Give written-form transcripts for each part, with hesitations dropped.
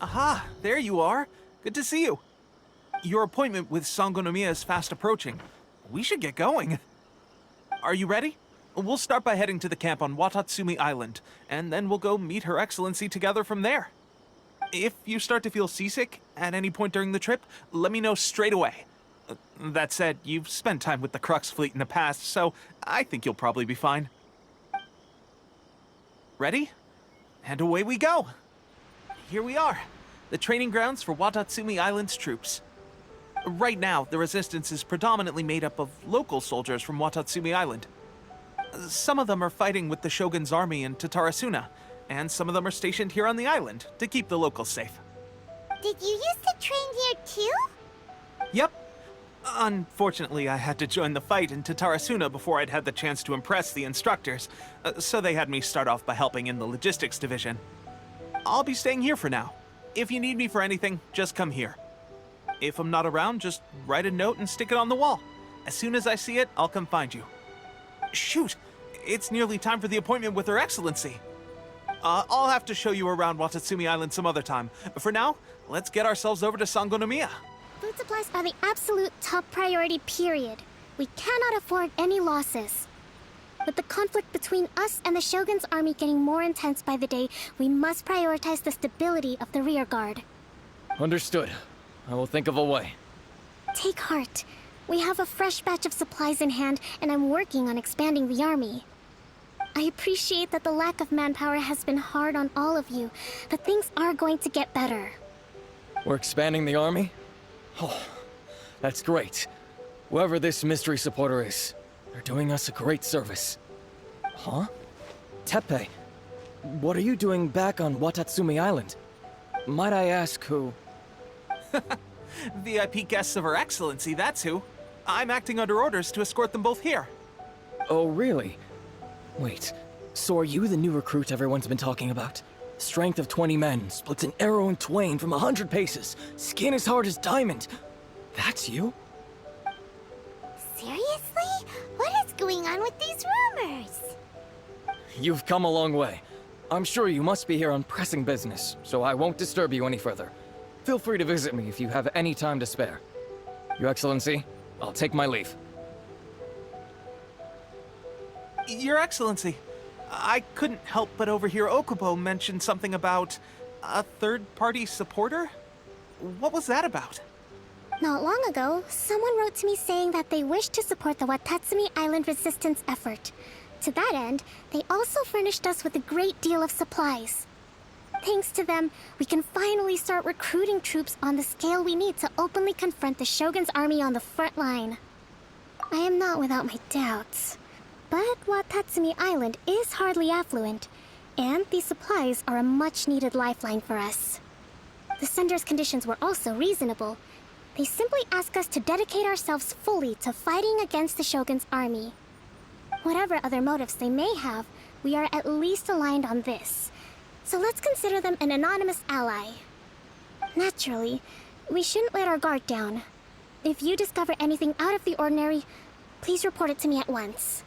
Aha, there you are. Good to see you. Your appointment with Sangonomiya is fast approaching. We should get going. Are you ready? We'll start by heading to the camp on Watatsumi Island, and then we'll go meet Her Excellency together from there. If you start to feel seasick at any point during the trip, let me know straight away. That said, you've spent time with the Crux fleet in the past, so I think you'll probably be fine. Ready? And away we go! Here we are, the training grounds for Watatsumi Island's troops. Right now, the resistance is predominantly made up of local soldiers from Watatsumi Island. Some of them are fighting with the Shogun's army in Tatarasuna, and some of them are stationed here on the island to keep the locals safe. Did you used to train here too? Yep. Unfortunately, I had to join the fight in Tatarasuna before I'd had the chance to impress the instructors, so they had me start off by helping in the logistics division. I'll be staying here for now. If you need me for anything, just come here. If I'm not around, just write a note and stick it on the wall. As soon as I see it, I'll come find you. Shoot! It's nearly time for the appointment with Her Excellency. I'll have to show you around Watatsumi Island some other time. For now, let's get ourselves over to Sangonomiya. Food supplies are the absolute top priority, period. We cannot afford any losses. With the conflict between us and the Shogun's army getting more intense by the day, we must prioritize the stability of the rear guard. Understood. I will think of a way. Take heart. We have a fresh batch of supplies in hand, and I'm working on expanding the army. I appreciate that the lack of manpower has been hard on all of you, but things are going to get better. We're expanding the army? Oh, that's great. Whoever this mystery supporter is, they're doing us a great service. Huh? Teppei, what are you doing back on Watatsumi Island? Might I ask who? VIP guests of Her Excellency, that's who. I'm acting under orders to escort them both here. Oh, really? Wait, so are you the new recruit everyone's been talking about? Strength of 20 men, splits an arrow in twain from 100 paces, skin as hard as diamond. That's you? Seriously? What is going on with these rumors? You've come a long way. I'm sure you must be here on pressing business, so I won't disturb you any further. Feel free to visit me if you have any time to spare. Your Excellency, I'll take my leave. Your Excellency, I couldn't help but overhear Okubo mention something about a third-party supporter? What was that about? Not long ago, someone wrote to me saying that they wished to support the Watatsumi Island resistance effort. To that end, they also furnished us with a great deal of supplies. Thanks to them, we can finally start recruiting troops on the scale we need to openly confront the Shogun's army on the front line. I am not without my doubts. But Watatsumi Island is hardly affluent, and these supplies are a much-needed lifeline for us. The sender's conditions were also reasonable. They simply ask us to dedicate ourselves fully to fighting against the Shogun's army. Whatever other motives they may have, we are at least aligned on this. So let's consider them an anonymous ally. Naturally, we shouldn't let our guard down. If you discover anything out of the ordinary, please report it to me at once.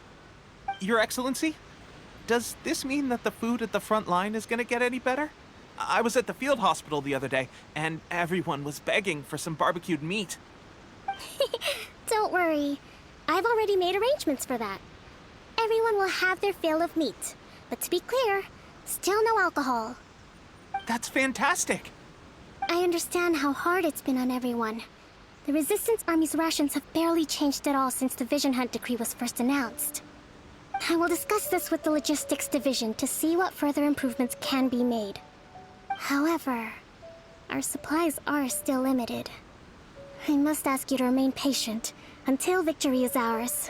Your Excellency, does this mean that the food at the front line is gonna get any better? I was at the field hospital the other day, and everyone was begging for some barbecued meat. Don't worry. I've already made arrangements for that. Everyone will have their fill of meat. But to be clear, still no alcohol. That's fantastic! I understand how hard it's been on everyone. The Resistance Army's rations have barely changed at all since the Vision Hunt decree was first announced. I will discuss this with the Logistics Division to see what further improvements can be made. However, our supplies are still limited. I must ask you to remain patient until victory is ours.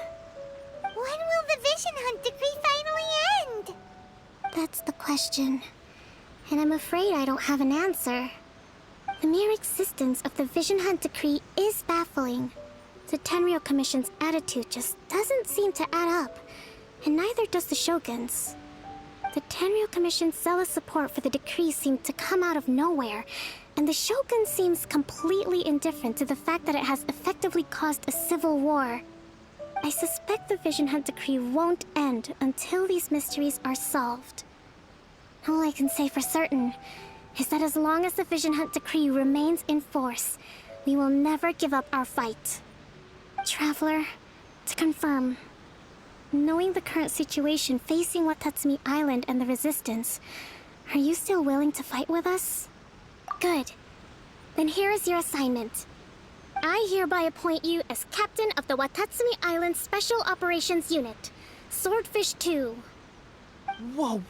When will the Vision Hunt decree finally end? That's the question. And I'm afraid I don't have an answer. The mere existence of the Vision Hunt decree is baffling. The Tenryou Commission's attitude just doesn't seem to add up, and neither does the Shogun's. The Tenryou Commission's zealous support for the decree seemed to come out of nowhere, and the Shogun seems completely indifferent to the fact that it has effectively caused a civil war. I suspect the Vision Hunt decree won't end until these mysteries are solved. All I can say for certain is that as long as the Vision Hunt Decree remains in force, we will never give up our fight. Traveler, to confirm, knowing the current situation facing Watatsumi Island and the Resistance, are you still willing to fight with us? Good. Then here is your assignment. I hereby appoint you as Captain of the Watatsumi Island Special Operations Unit, Swordfish 2. Whoa,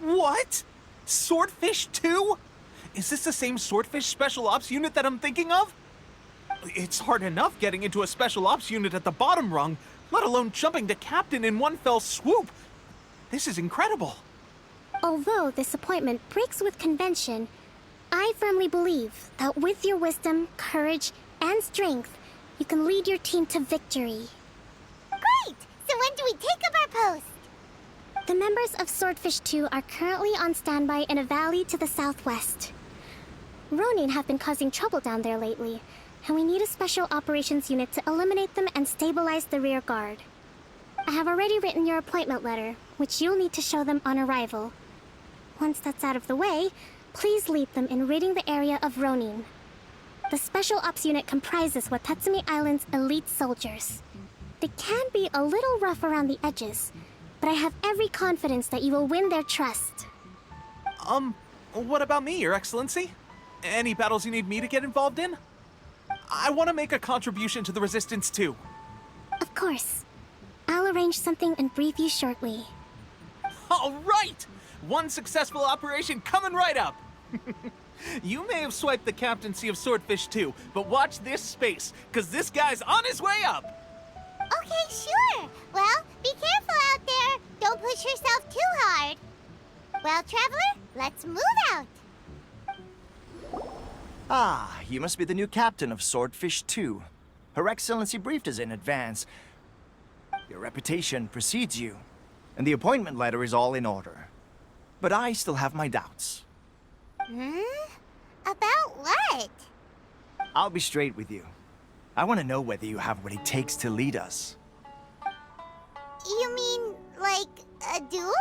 what? Swordfish 2? Is this the same Swordfish Special Ops unit that I'm thinking of? It's hard enough getting into a Special Ops unit at the bottom rung, let alone jumping to Captain in one fell swoop. This is incredible. Although this appointment breaks with convention, I firmly believe that with your wisdom, courage, and strength, you can lead your team to victory. Great! So when do we take up our post? The members of Swordfish 2 are currently on standby in a valley to the southwest. Ronin have been causing trouble down there lately, and we need a special operations unit to eliminate them and stabilize the rear guard. I have already written your appointment letter, which you'll need to show them on arrival. Once that's out of the way, please lead them in ridding the area of Ronin. The Special Ops unit comprises Watatsumi Island's elite soldiers. They can be a little rough around the edges, but I have every confidence that you will win their trust. What about me, Your Excellency? Any battles you need me to get involved in? I want to make a contribution to the Resistance too. Of course. I'll arrange something and brief you shortly. All right! One successful operation coming right up! You may have swiped the captaincy of Swordfish 2, but watch this space, because this guy's on his way up! Okay, sure. Well, be careful out there. Don't push yourself too hard. Well, Traveler, let's move out. Ah, you must be the new captain of Swordfish 2. Her Excellency briefed us in advance. Your reputation precedes you, and the appointment letter is all in order. But I still have my doubts. About what? I'll be straight with you. I want to know whether you have what it takes to lead us. You mean, like, a duel?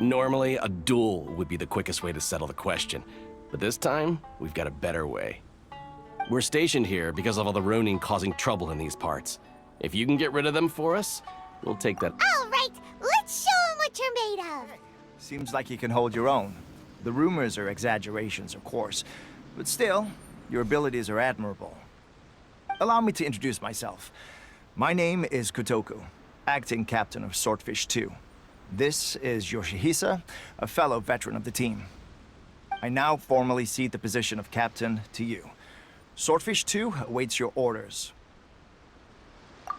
Normally, a duel would be the quickest way to settle the question. But this time, we've got a better way. We're stationed here because of all the Ronin causing trouble in these parts. If you can get rid of them for us, we'll take that. All right, let's show them what you're made of. Seems like you can hold your own. The rumors are exaggerations, of course, but still, your abilities are admirable. Allow me to introduce myself. My name is Kotoku, acting captain of Swordfish 2. This is Yoshihisa, a fellow veteran of the team. I now formally cede the position of captain to you. Swordfish 2 awaits your orders.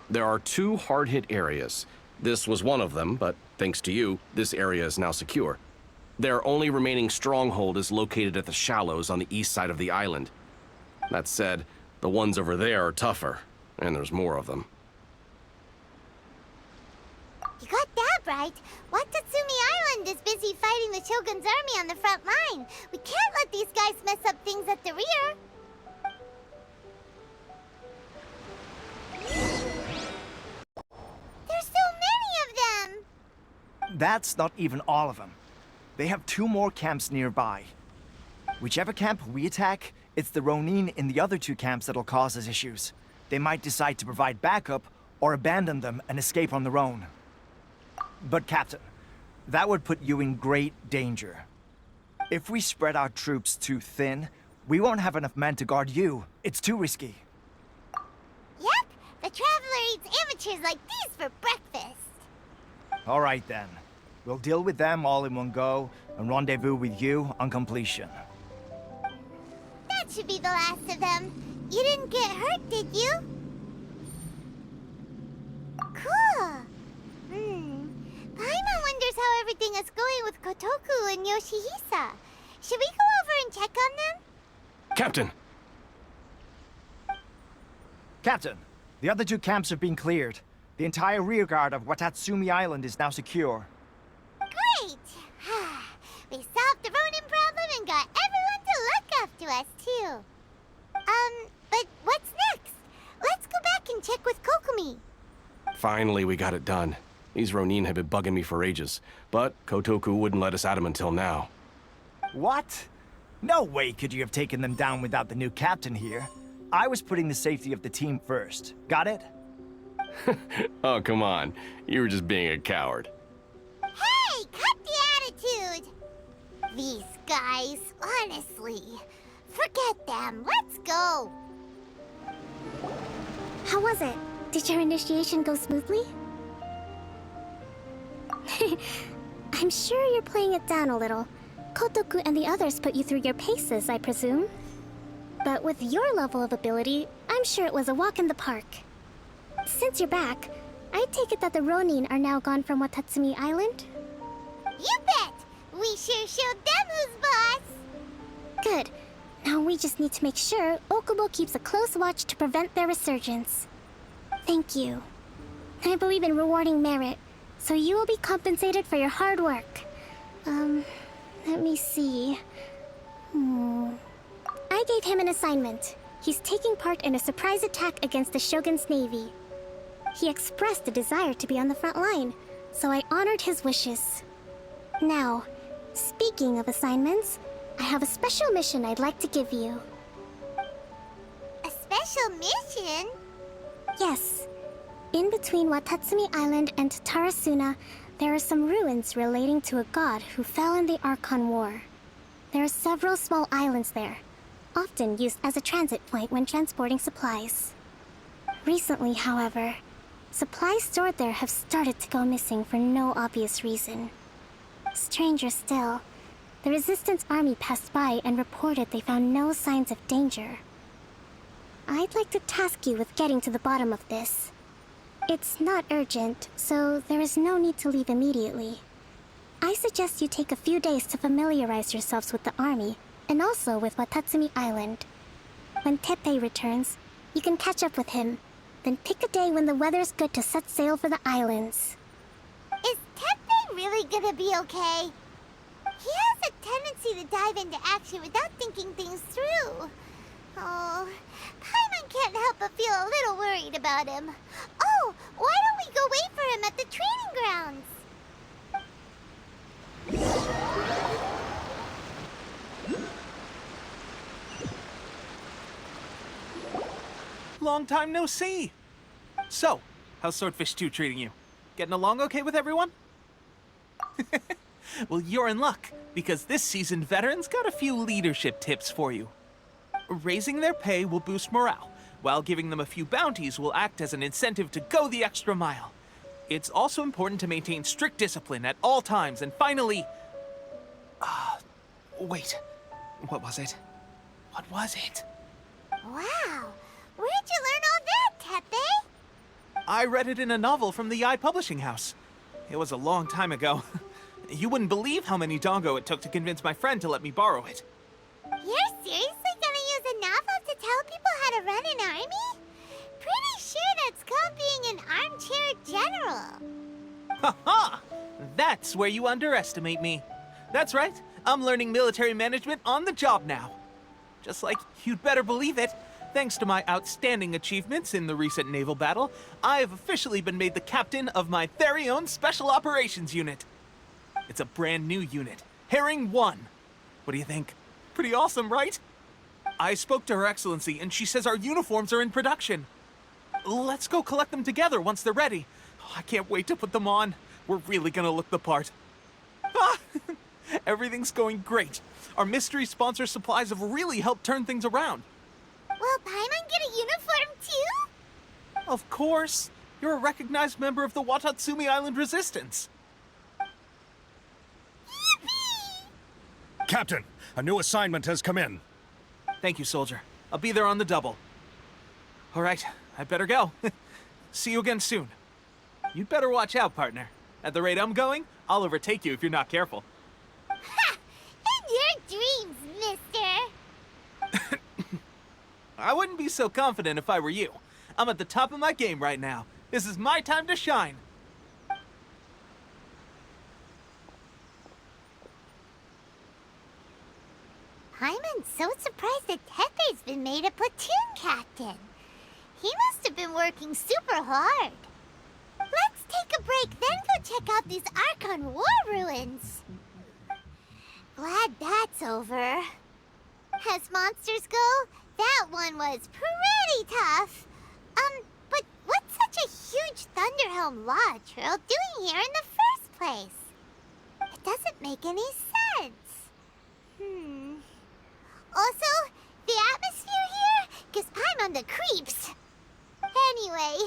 There are 2 hard-hit areas. This was one of them, but thanks to you, this area is now secure. Their only remaining stronghold is located at the shallows on the east side of the island. That said, the ones over there are tougher, and there's more of them. You got that right. Watatsumi Island is busy fighting the Shogun's army on the front line. We can't let these guys mess up things at the rear. There's so many of them! That's not even all of them. They have 2 more camps nearby. Whichever camp we attack, it's the Ronin in the other 2 camps that'll cause us issues. They might decide to provide backup or abandon them and escape on their own. But Captain, that would put you in great danger. If we spread our troops too thin, we won't have enough men to guard you. It's too risky. Yep, the Traveler eats amateurs like these for breakfast. All right then. We'll deal with them all in one go and rendezvous with you on completion. That should be the last of them. You didn't get hurt, did you? Cool. Paimon wonders how everything is going with Kotoku and Yoshihisa. Should we go over and check on them? Captain! Captain, the other 2 camps have been cleared. The entire rearguard of Watatsumi Island is now secure. Great! We solved the Ronin problem and got everyone to look after us, too. But what's next? Let's go back and check with Kokumi. Finally, we got it done. These Ronin have been bugging me for ages, but Kotoku wouldn't let us at him until now. What? No way could you have taken them down without the new captain here. I was putting the safety of the team first. Got it? Oh, come on. You were just being a coward. Hey, cut the attitude! These guys, honestly. Forget them. Let's go. How was it? Did your initiation go smoothly? I'm sure you're playing it down a little. Kotoku and the others put you through your paces, I presume. But with your level of ability, I'm sure it was a walk in the park. Since you're back, I take it that the Ronin are now gone from Watatsumi Island? You bet! We sure showed them who's boss! Good. Now we just need to make sure Okubo keeps a close watch to prevent their resurgence. Thank you. I believe in rewarding merit, so you will be compensated for your hard work. Let me see. I gave him an assignment. He's taking part in a surprise attack against the Shogun's navy. He expressed a desire to be on the front line, so I honored his wishes. Now, speaking of assignments, I have a special mission I'd like to give you. A special mission? Yes. In between Watatsumi Island and Tarasuna, there are some ruins relating to a god who fell in the Archon War. There are several small islands there, often used as a transit point when transporting supplies. Recently, however, supplies stored there have started to go missing for no obvious reason. Stranger still, the Resistance army passed by and reported they found no signs of danger. I'd like to task you with getting to the bottom of this. It's not urgent, so there is no need to leave immediately. I suggest you take a few days to familiarize yourselves with the army, and also with Watatsumi Island. When Teppei returns, you can catch up with him, then pick a day when the weather's good to set sail for the islands. Is Teppei really gonna be okay? He has a tendency to dive into action without thinking things through. Oh, Paimon can't help but feel a little worried about him. Oh, why don't we go wait for him at the training grounds? Long time no see. So, how's Swordfish 2 treating you? Getting along okay with everyone? Well, you're in luck, because this seasoned veteran's got a few leadership tips for you. Raising their pay will boost morale, while giving them a few bounties will act as an incentive to go the extra mile. It's also important to maintain strict discipline at all times, and finally... wait. What was it? What was it? Wow, where'd you learn all that, Teppei? I read it in a novel from the Eye Publishing House. It was a long time ago. You wouldn't believe how many dongo it took to convince my friend to let me borrow it. You're seriously gonna use a novel to tell people how to run an army? Pretty sure that's called being an armchair general. Ha-ha! That's where you underestimate me. That's right, I'm learning military management on the job now. Just like you'd better believe it, thanks to my outstanding achievements in the recent naval battle, I have officially been made the captain of my very own Special Operations Unit. It's a brand new unit, Herring 1. What do you think? Pretty awesome, right? I spoke to Her Excellency, and she says our uniforms are in production. Let's go collect them together once they're ready. Oh, I can't wait to put them on. We're really gonna look the part. Ah, everything's going great. Our mystery sponsor supplies have really helped turn things around. Will Paimon get a uniform too? Of course. You're a recognized member of the Watatsumi Island Resistance. Yippee! Captain, a new assignment has come in. Thank you, soldier. I'll be there on the double. All right, I better go. See you again soon. You'd better watch out, partner. At the rate I'm going, I'll overtake you if you're not careful. Ha! In your dreams, mister! I wouldn't be so confident if I were you. I'm at the top of my game right now. This is my time to shine. Paimon's so surprised that Teppei's been made a platoon captain. He must have been working super hard. Let's take a break, then go check out these Archon War ruins. Glad that's over. As monsters go, that one was pretty tough. But what's such a huge Thunderhelm Law Trail doing here in the first place? It doesn't make any sense. Also, the atmosphere here gives Paimon the creeps. Anyway,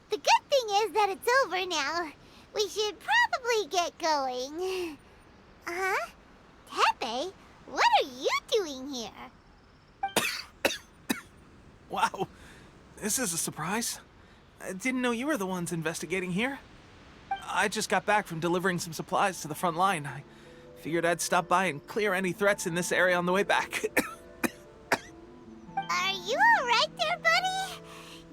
the good thing is that it's over now. We should probably get going. Teppei, what are you doing here? Wow, this is a surprise. I didn't know you were the ones investigating here. I just got back from delivering some supplies to the front line. I figured I'd stop by and clear any threats in this area on the way back. Are you alright there, buddy?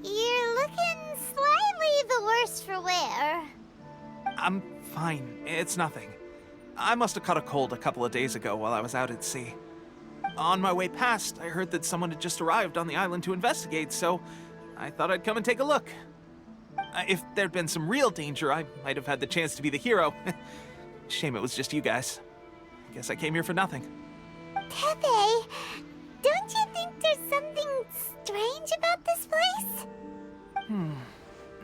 You're looking slightly the worse for wear. I'm fine. It's nothing. I must have caught a cold a couple of days ago while I was out at sea. On my way past, I heard that someone had just arrived on the island to investigate, so I thought I'd come and take a look. If there'd been some real danger, I might have had the chance to be the hero. Shame it was just you guys. Guess I came here for nothing. Teppei, don't you think there's something strange about this place?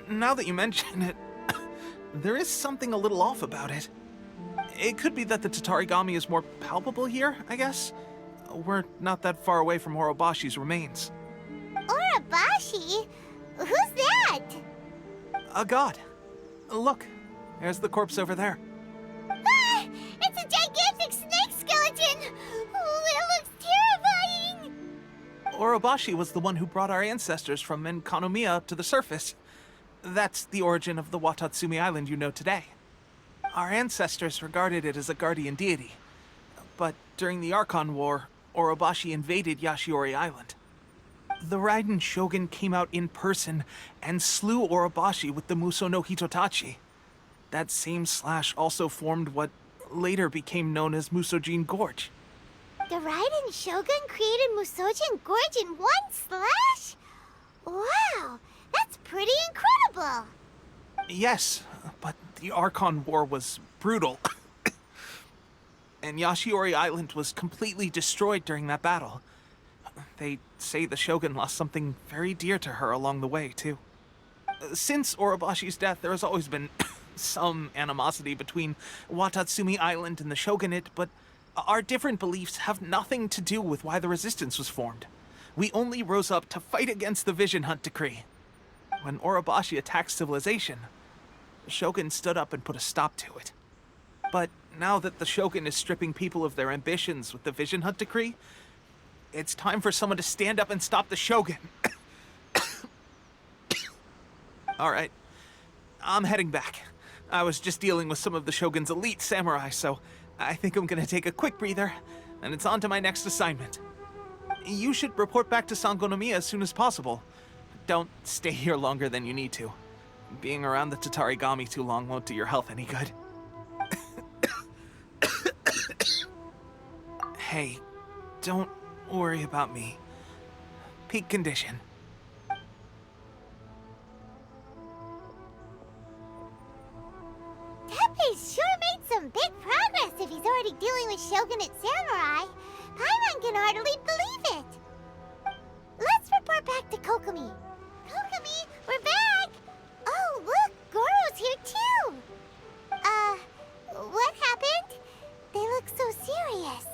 Now that you mention it, there is something a little off about it. It could be that the Tatarigami is more palpable here, I guess. We're not that far away from Orobashi's remains. Orobashi? Who's that? A god. Look, there's the corpse over there. Ah! It's a gigantic snake skeleton! Oh, it looks terrifying! Orobashi was the one who brought our ancestors from Enkanomiya up to the surface. That's the origin of the Watatsumi Island you know today. Our ancestors regarded it as a guardian deity. But during the Archon War, Orobashi invaded Yashiori Island. The Raiden Shogun came out in person and slew Orobashi with the Muso no Hitotachi. That same slash also formed what later became known as Musojin Gorge. The Raiden Shogun created Musojin Gorge in one slash? Wow, that's pretty incredible! Yes, but the Archon War was brutal. And Yashiori Island was completely destroyed during that battle. They say the Shogun lost something very dear to her along the way, too. Since Orobashi's death, there has always been some animosity between Watatsumi Island and the Shogunate, but our different beliefs have nothing to do with why the resistance was formed. We only rose up to fight against the Vision Hunt Decree. When Orobashi attacked civilization, the Shogun stood up and put a stop to it. But now that the Shogun is stripping people of their ambitions with the Vision Hunt Decree, it's time for someone to stand up and stop the Shogun. Alright, I'm heading back. I was just dealing with some of the Shogun's elite samurai, so I think I'm gonna take a quick breather, and it's on to my next assignment. You should report back to Sangonomiya as soon as possible. Don't stay here longer than you need to. Being around the Tatarigami too long won't do your health any good. Hey, don't worry about me. Peak condition. Teppei's sure made some big progress if he's already dealing with Shogunate samurai. Paimon can hardly believe it. Let's report back to Kokomi. Kokomi, we're back! Oh, look, Goro's here too! What happened? They look so serious.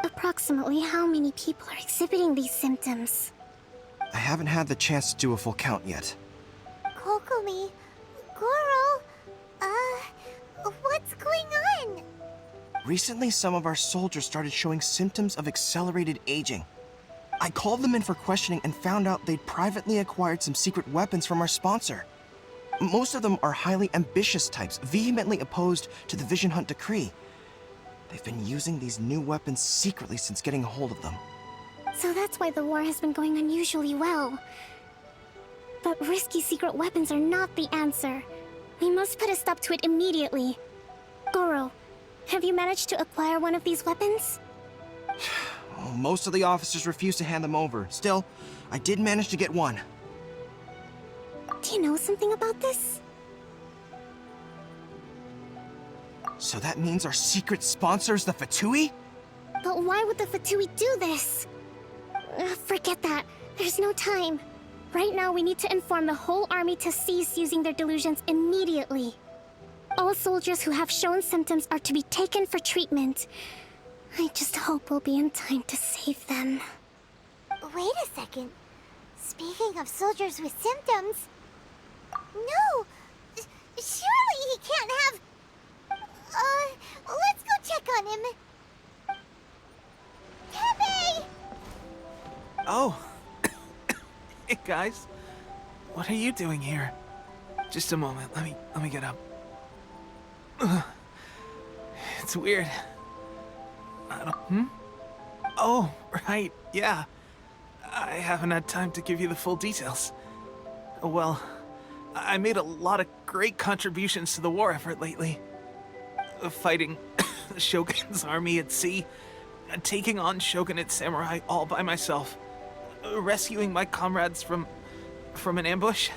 Approximately how many people are exhibiting these symptoms? I haven't had the chance to do a full count yet. Kokomi, Goro, what's going on? Recently, some of our soldiers started showing symptoms of accelerated aging. I called them in for questioning and found out they'd privately acquired some secret weapons from our sponsor. Most of them are highly ambitious types, vehemently opposed to the Vision Hunt Decree. They've been using these new weapons secretly since getting a hold of them. So that's why the war has been going unusually well. But risky secret weapons are not the answer. We must put a stop to it immediately. Goro, have you managed to acquire one of these weapons? Oh, most of the officers refuse to hand them over. Still, I did manage to get one. Do you know something about this? So that means our secret sponsor is the Fatui? But why would the Fatui do this? Forget that. There's no time. Right now, we need to inform the whole army to cease using their delusions immediately. All soldiers who have shown symptoms are to be taken for treatment. I just hope we'll be in time to save them. Wait a second. Speaking of soldiers with symptoms... No! Surely he can't have... let's go check on him. Teppei! Oh. Hey, guys. What are you doing here? Just a moment. Let me get up. Ugh. It's weird. I don't... Oh, right. Yeah. I haven't had time to give you the full details. Well, I made a lot of great contributions to the war effort lately. Fighting the Shogun's army at sea, taking on Shogunate samurai all by myself, rescuing my comrades from an ambush.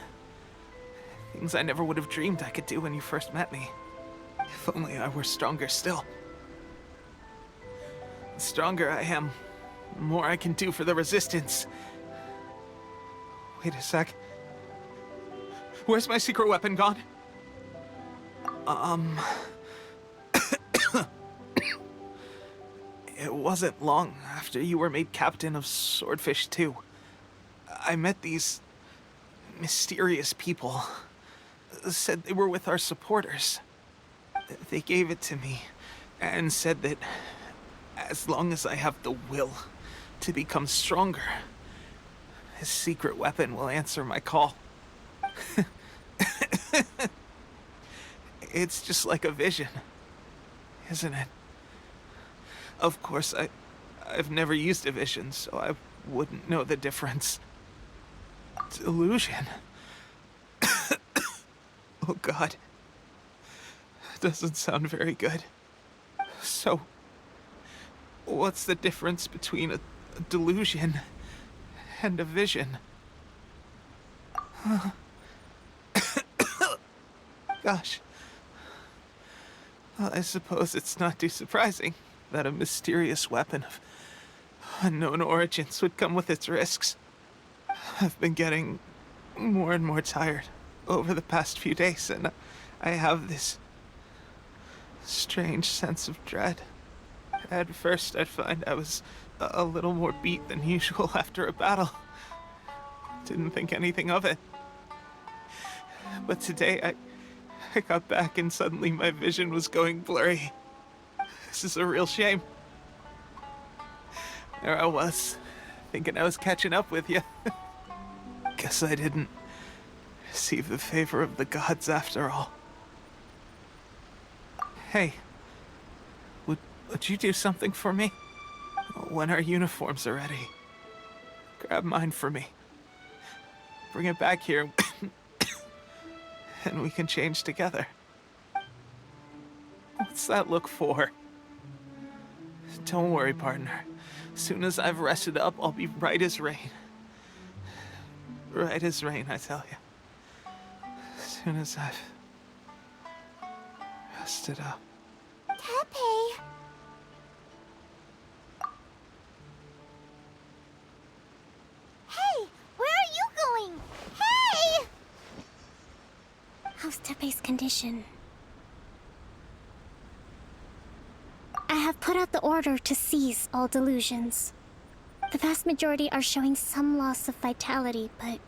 Things I never would have dreamed I could do when you first met me. If only I were stronger still. The stronger I am, the more I can do for the Resistance. Wait a sec. Where's my secret weapon gone? It wasn't long after you were made captain of Swordfish 2. I met these mysterious people. Said they were with our supporters. They gave it to me and said that as long as I have the will to become stronger, his secret weapon will answer my call. It's just like a vision, isn't it? Of course, I've never used a vision, so I wouldn't know the difference. Delusion. Oh God. Doesn't sound very good. So, what's the difference between a delusion and a vision? Gosh. Well, I suppose it's not too surprising that a mysterious weapon of unknown origins would come with its risks. I've been getting more and more tired over the past few days, and I have this strange sense of dread. At first, I'd find I was a little more beat than usual after a battle. Didn't think anything of it. But today, I got back and suddenly my vision was going blurry. This is a real shame. There I was, thinking I was catching up with you. Guess I didn't receive the favor of the gods after all. Hey, would you do something for me? When our uniforms are ready, grab mine for me. Bring it back here, and we can change together. What's that look for? Don't worry, partner. As soon as I've rested up, I'll be right as rain. Right as rain, I tell you. As soon as I've rested up. Teppei! Hey! Where are you going? Hey! How's Teppei's condition? I have put out the order to seize all delusions. The vast majority are showing some loss of vitality, but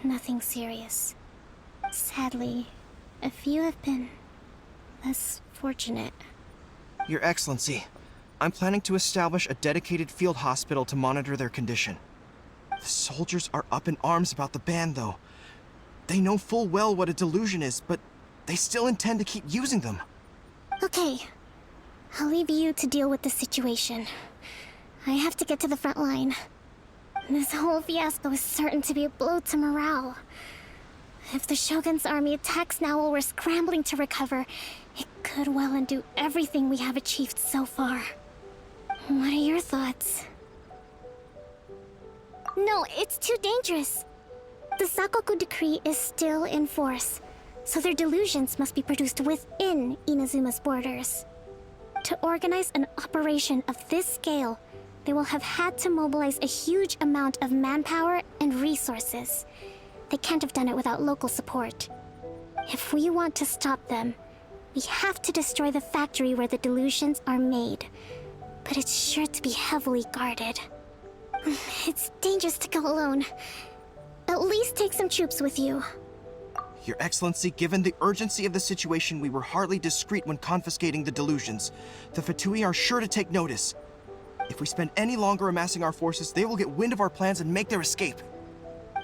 nothing serious. Sadly, a few have been less fortunate. Your Excellency, I'm planning to establish a dedicated field hospital to monitor their condition. The soldiers are up in arms about the ban, though. They know full well what a delusion is, but they still intend to keep using them. Okay, I'll leave you to deal with the situation. I have to get to the front line. This whole fiasco is certain to be a blow to morale. If the Shogun's army attacks now while we're scrambling to recover, it could well undo everything we have achieved so far. What are your thoughts? No, it's too dangerous. The Sakoku decree is still in force, so their delusions must be produced within Inazuma's borders. To organize an operation of this scale, they will have had to mobilize a huge amount of manpower and resources. They can't have done it without local support. If we want to stop them, we have to destroy the factory where the delusions are made. But it's sure to be heavily guarded. It's dangerous to go alone. At least take some troops with you. Your Excellency, given the urgency of the situation, we were hardly discreet when confiscating the delusions. The Fatui are sure to take notice. If we spend any longer amassing our forces, they will get wind of our plans and make their escape.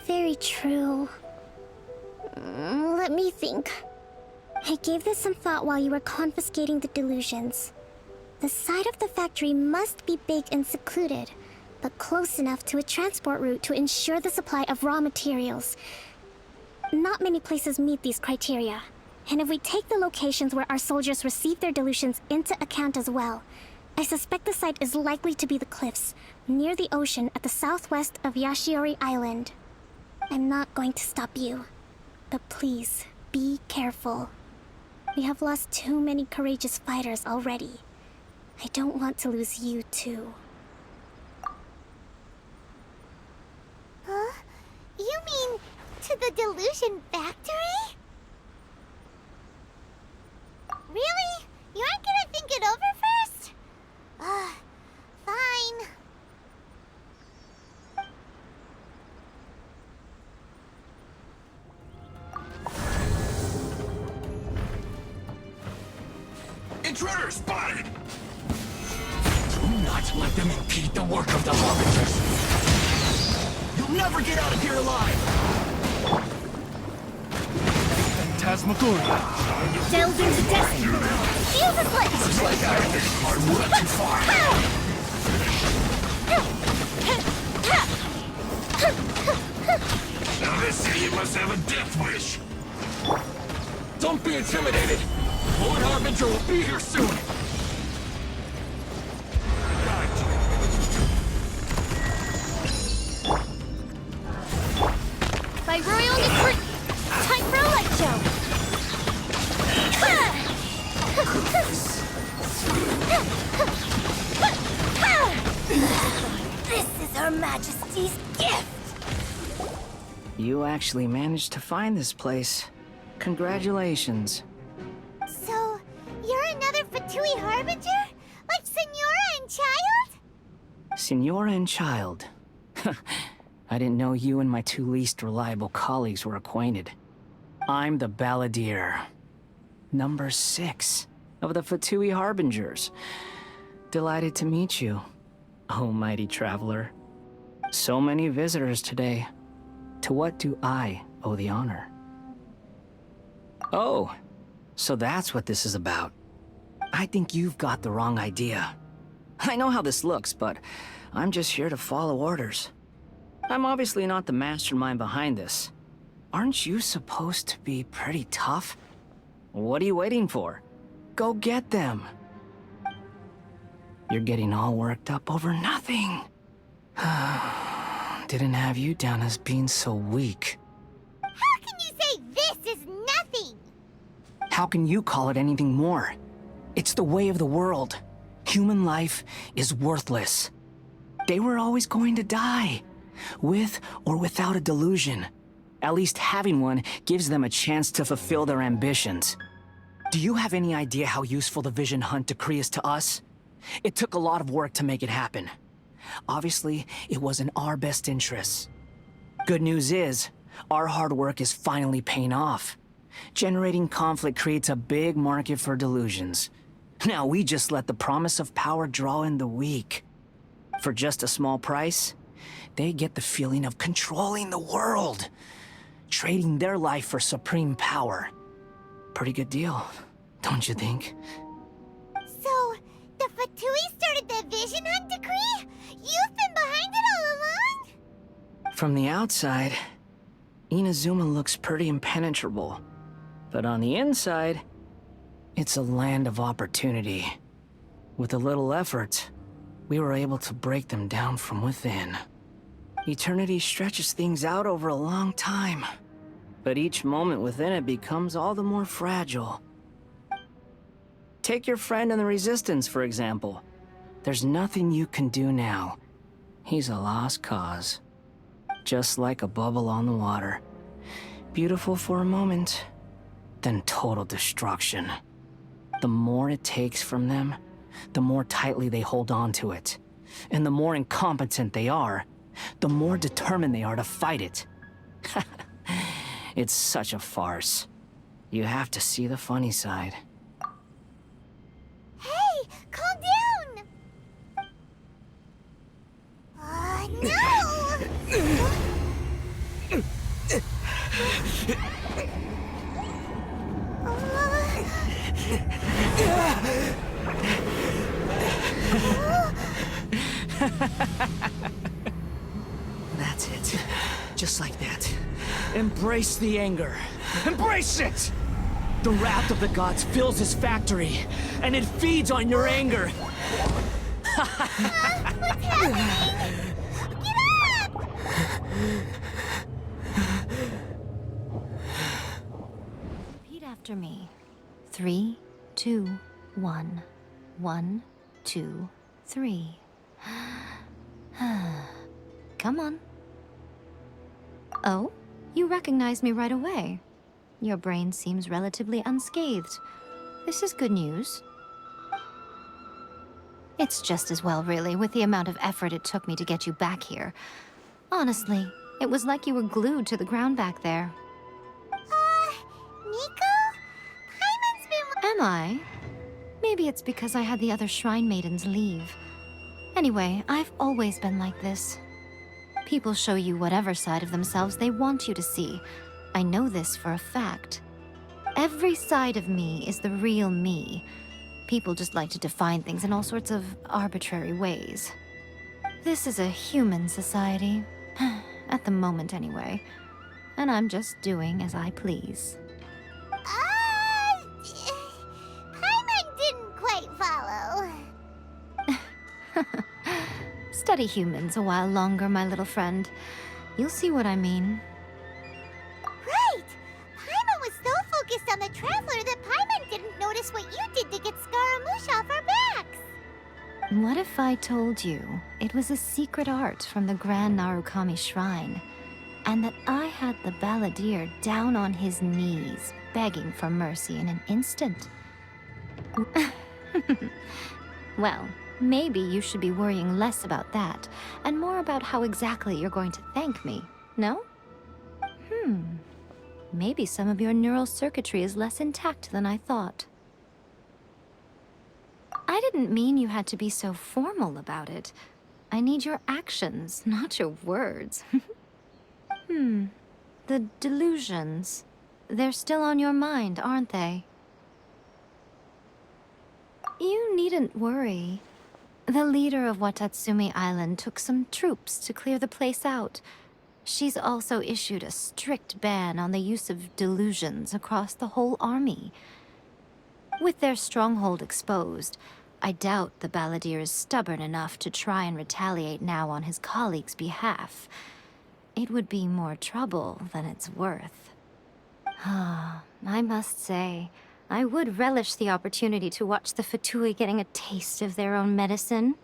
Very true. Let me think. I gave this some thought while you were confiscating the delusions. The side of the factory must be big and secluded, but close enough to a transport route to ensure the supply of raw materials. Not many places meet these criteria, and if we take the locations where our soldiers receive their delusions into account as well, I suspect the site is likely to be the cliffs, near the ocean at the southwest of Yashiori Island. I'm not going to stop you, but please, be careful. We have lost too many courageous fighters already. I don't want to lose you too. Huh? You mean to the delusion factory? Really? You aren't gonna think it over first? Fine. Intruder spotted! Do not let them impede the work of the Harbingers! You'll never get out of here alive! Phantasmagoria. Delve into destiny! Feel the flip! Looks like I hit hard way too far! Now this idiot must have a death wish! Don't be intimidated! Lord Harbinger will be here soon! By royal decree! Time for a light show! This is Her Majesty's gift! You actually managed to find this place. Congratulations. So, you're another Fatui Harbinger? Like Signora and Child? Signora and Child. I didn't know you and my two least reliable colleagues were acquainted. I'm the Balladeer. Number 6 of the Fatui Harbingers. Delighted to meet you, oh mighty traveler. So many visitors today. To what do I owe the honor? Oh, so that's what this is about. I think you've got the wrong idea. I know how this looks, but I'm just here to follow orders. I'm obviously not the mastermind behind this. Aren't you supposed to be pretty tough? What are you waiting for? Go get them. You're getting all worked up over nothing. Didn't have you down as being so weak. How can you say this is nothing? How can you call it anything more? It's the way of the world. Human life is worthless. They were always going to die, with or without a delusion. At least having one gives them a chance to fulfill their ambitions. Do you have any idea how useful the Vision Hunt decree is to us? It took a lot of work to make it happen. Obviously, it was in our best interests. Good news is, our hard work is finally paying off. Generating conflict creates a big market for delusions. Now we just let the promise of power draw in the weak. For just a small price, they get the feeling of controlling the world. Trading their life for supreme power. Pretty good deal, don't you think? So, the Fatui started the Vision Hunt decree? You've been behind it all along? From the outside, Inazuma looks pretty impenetrable. But on the inside, it's a land of opportunity. With a little effort, we were able to break them down from within. Eternity stretches things out over a long time, but each moment within it becomes all the more fragile. Take your friend in the Resistance, for example. There's nothing you can do now. He's a lost cause. Just like a bubble on the water. Beautiful for a moment, then total destruction. The more it takes from them, the more tightly they hold on to it. And the more incompetent they are, the more determined they are to fight it. It's such a farce. You have to see the funny side. Hey, calm down! No! That's it. Just like that. Embrace the anger. Embrace it! The wrath of the gods fills his factory, and it feeds on your anger. What's happening? Get up! Repeat after me. 3, 2, 1. 1, 2, 3. Come on. Oh, you recognize me right away. Your brain seems relatively unscathed. This is good news. It's just as well, really, with the amount of effort it took me to get you back here. Honestly, it was like you were glued to the ground back there. Nico? Paimon's been... Am I? Maybe it's because I had the other Shrine Maidens leave. Anyway, I've always been like this. People show you whatever side of themselves they want you to see. I know this for a fact. Every side of me is the real me. People just like to define things in all sorts of arbitrary ways. This is a human society. At the moment, anyway. And I'm just doing as I please. Paimon didn't quite follow. Study humans a while longer, my little friend. You'll see what I mean. Right! Paimon was so focused on the Traveler that Paimon didn't notice what you did to get Scaramouche off our backs. What if I told you it was a secret art from the Grand Narukami Shrine, and that I had the balladeer down on his knees, begging for mercy in an instant? Well, maybe you should be worrying less about that, and more about how exactly you're going to thank me, no? Maybe some of your neural circuitry is less intact than I thought. I didn't mean you had to be so formal about it. I need your actions, not your words. The delusions. They're still on your mind, aren't they? You needn't worry. The leader of Watatsumi Island took some troops to clear the place out. She's also issued a strict ban on the use of delusions across the whole army. With their stronghold exposed, I doubt the balladeer is stubborn enough to try and retaliate now on his colleagues' behalf. It would be more trouble than it's worth. I must say, I would relish the opportunity to watch the Fatui getting a taste of their own medicine.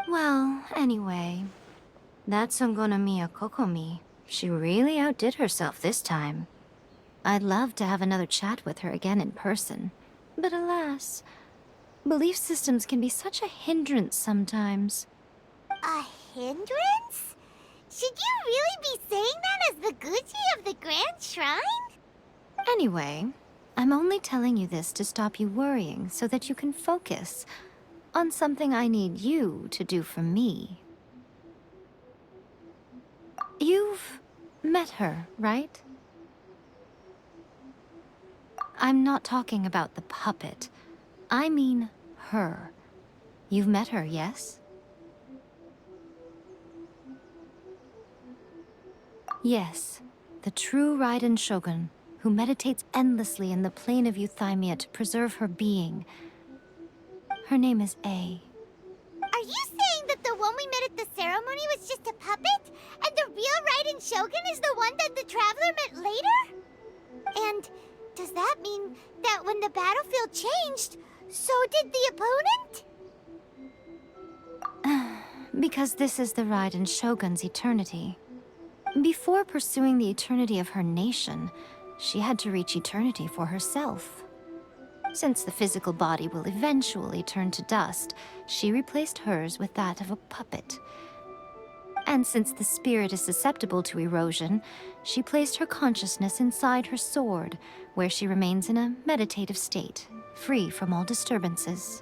Well, anyway, that Songonomiya Kokomi, she really outdid herself this time. I'd love to have another chat with her again in person, but alas, belief systems can be such a hindrance sometimes. A hindrance? Should you really be saying that as the Gucci of the Grand Shrine? Anyway, I'm only telling you this to stop you worrying so that you can focus on something I need you to do for me. You've met her, right? I'm not talking about the puppet. I mean her. You've met her, yes? Yes, the true Raiden Shogun, who meditates endlessly in the plane of Euthymia to preserve her being. Her name is A. Are you saying that the one we met at the ceremony was just a puppet? And the real Raiden Shogun is the one that the Traveler met later? And does that mean that when the battlefield changed, So did the opponent? Because this is the Raiden Shogun's eternity. Before pursuing the eternity of her nation, she had to reach eternity for herself. Since the physical body will eventually turn to dust, she replaced hers with that of a puppet. And since the spirit is susceptible to erosion, she placed her consciousness inside her sword, where she remains in a meditative state, free from all disturbances.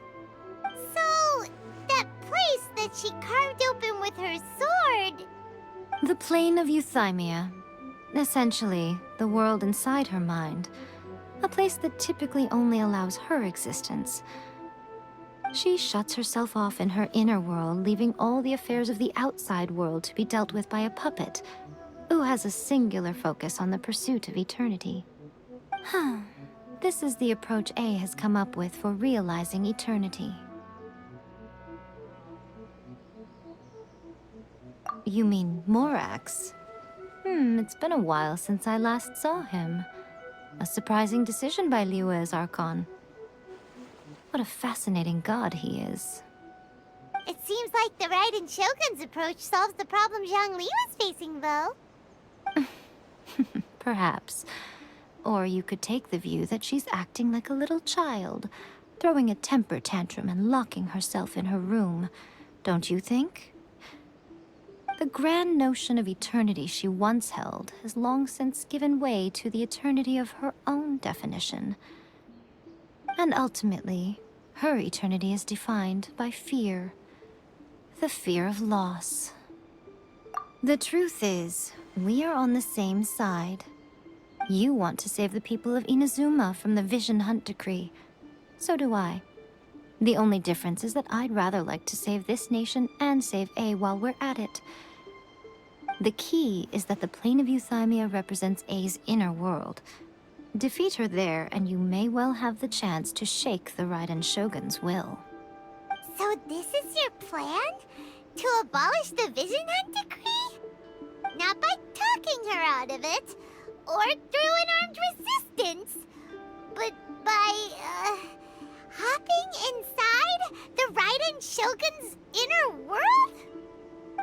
So, that place that she carved open with her sword... The plane of euthymia. Essentially, the world inside her mind. A place that typically only allows her existence. She shuts herself off in her inner world, leaving all the affairs of the outside world to be dealt with by a puppet, who has a singular focus on the pursuit of eternity. This is the approach A has come up with for realizing eternity. You mean Morax? It's been a while since I last saw him. A surprising decision by Liyue's Archon. What a fascinating god he is. It seems like the Raiden Shogun's approach solves the problem Zhongli was facing, though. Perhaps. Or you could take the view that she's acting like a little child, throwing a temper tantrum and locking herself in her room. Don't you think? The grand notion of eternity she once held has long since given way to the eternity of her own definition. And ultimately, her eternity is defined by fear. The fear of loss. The truth is, we are on the same side. You want to save the people of Inazuma from the Vision Hunt decree. So do I. The only difference is that I'd rather like to save this nation and save A while we're at it. The key is that the plane of euthymia represents A's inner world. Defeat her there, and you may well have the chance to shake the Raiden Shogun's will. So this is your plan? To abolish the Vision Hunt decree? Not by talking her out of it, or through an armed resistance, but by, hopping inside the Raiden Shogun's inner world?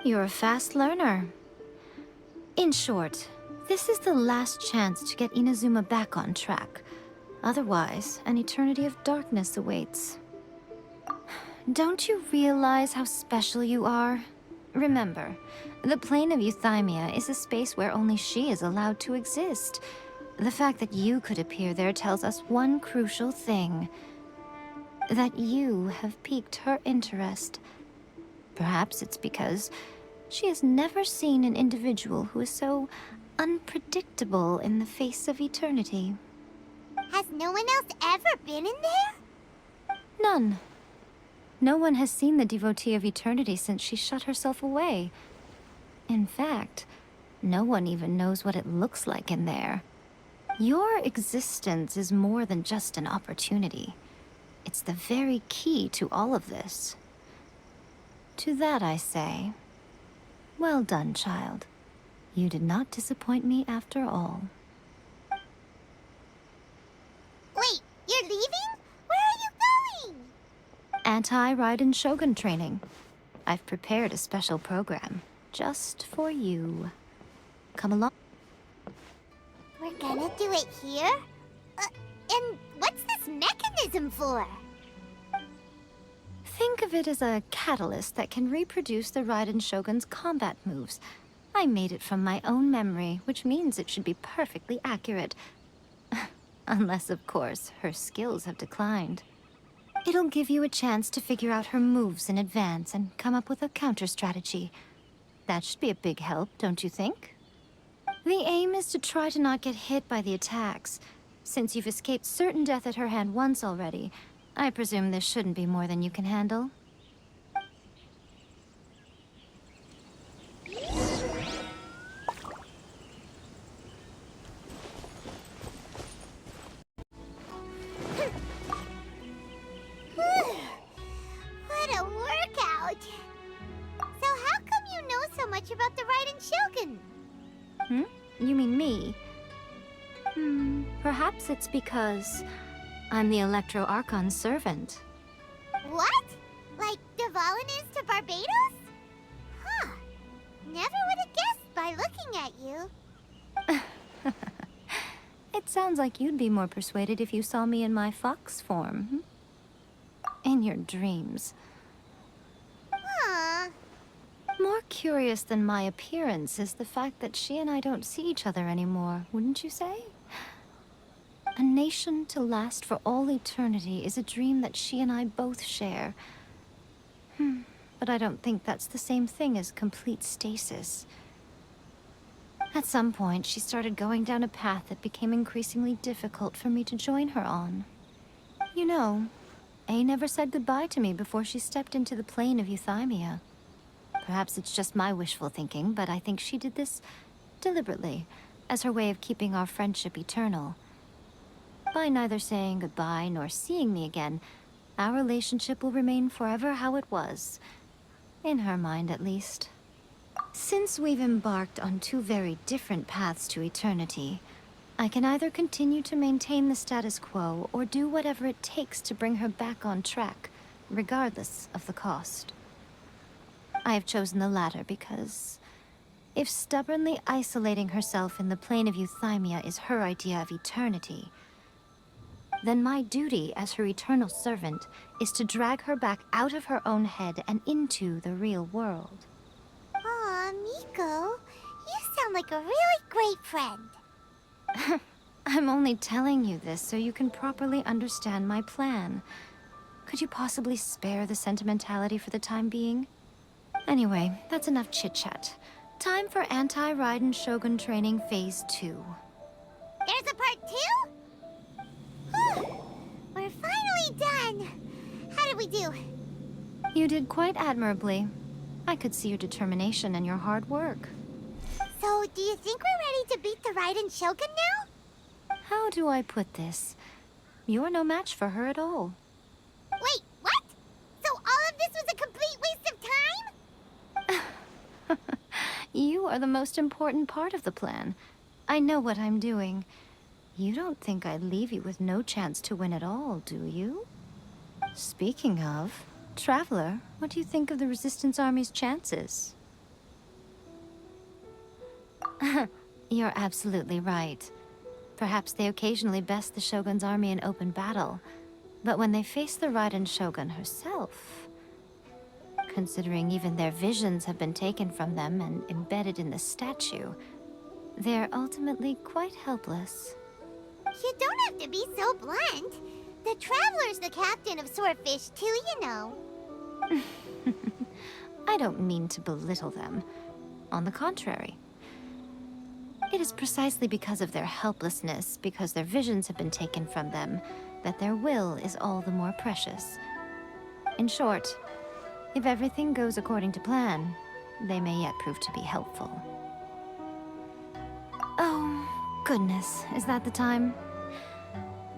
You're a fast learner. In short, this is the last chance to get Inazuma back on track. Otherwise, an eternity of darkness awaits. Don't you realize how special you are? Remember, the plane of euthymia is a space where only she is allowed to exist. The fact that you could appear there tells us one crucial thing. That you have piqued her interest. Perhaps it's because she has never seen an individual who is so unpredictable in the face of eternity. Has no one else ever been in there? None. No one has seen the devotee of eternity since she shut herself away. In fact, no one even knows what it looks like in there. Your existence is more than just an opportunity. It's the very key to all of this. To that I say, well done, child. You did not disappoint me after all. Wait, you're leaving? Where are you going? Anti-Raiden Shogun training. I've prepared a special program just for you. Come along. We're gonna do it here? And what's this mechanism for? Think of it as a catalyst that can reproduce the Raiden Shogun's combat moves. I made it from my own memory, which means it should be perfectly accurate. Unless, of course, her skills have declined. It'll give you a chance to figure out her moves in advance and come up with a counter-strategy. That should be a big help, don't you think? The aim is to try to not get hit by the attacks. Since you've escaped certain death at her hand once already, I presume this shouldn't be more than you can handle. What a workout! So how come you know so much about the Raiden Shogun? You mean me? Perhaps it's because I'm the Electro Archon's servant. What? Like Devalin is to Barbados? Huh. Never would have guessed by looking at you. It sounds like you'd be more persuaded if you saw me in my fox form. In your dreams. Aw. More curious than my appearance is the fact that she and I don't see each other anymore, wouldn't you say? A nation to last for all eternity is a dream that she and I both share. But I don't think that's the same thing as complete stasis. At some point, she started going down a path that became increasingly difficult for me to join her on. You know, A never said goodbye to me before she stepped into the plane of euthymia. Perhaps it's just my wishful thinking, but I think she did this deliberately, as her way of keeping our friendship eternal. By neither saying goodbye nor seeing me again, our relationship will remain forever how it was. In her mind, at least. Since we've embarked on two very different paths to eternity, I can either continue to maintain the status quo or do whatever it takes to bring her back on track, regardless of the cost. I have chosen the latter because if stubbornly isolating herself in the plane of euthymia is her idea of eternity, then my duty as her eternal servant is to drag her back out of her own head and into the real world. Aw, Miko, you sound like a really great friend. I'm only telling you this so you can properly understand my plan. Could you possibly spare the sentimentality for the time being? Anyway, that's enough chit-chat. Time for Anti-Raiden Shogun Training Phase 2. There's a part 2? We're finally done. How did we do? You did quite admirably. I could see your determination and your hard work. So, do you think we're ready to beat the Raiden Shogun now? How do I put this? You're no match for her at all. Wait, what? So all of this was a complete waste of time? You are the most important part of the plan. I know what I'm doing. You don't think I'd leave you with no chance to win at all, do you? Speaking of, Traveler, what do you think of the Resistance Army's chances? You're absolutely right. Perhaps they occasionally best the Shogun's army in open battle, but when they face the Raiden Shogun herself, considering even their visions have been taken from them and embedded in the statue, they're ultimately quite helpless. You don't have to be so blunt. The Traveler's the captain of Swordfish too, you know. I don't mean to belittle them. On the contrary. It is precisely because of their helplessness, because their visions have been taken from them, that their will is all the more precious. In short, if everything goes according to plan, they may yet prove to be helpful. Oh, goodness, is that the time?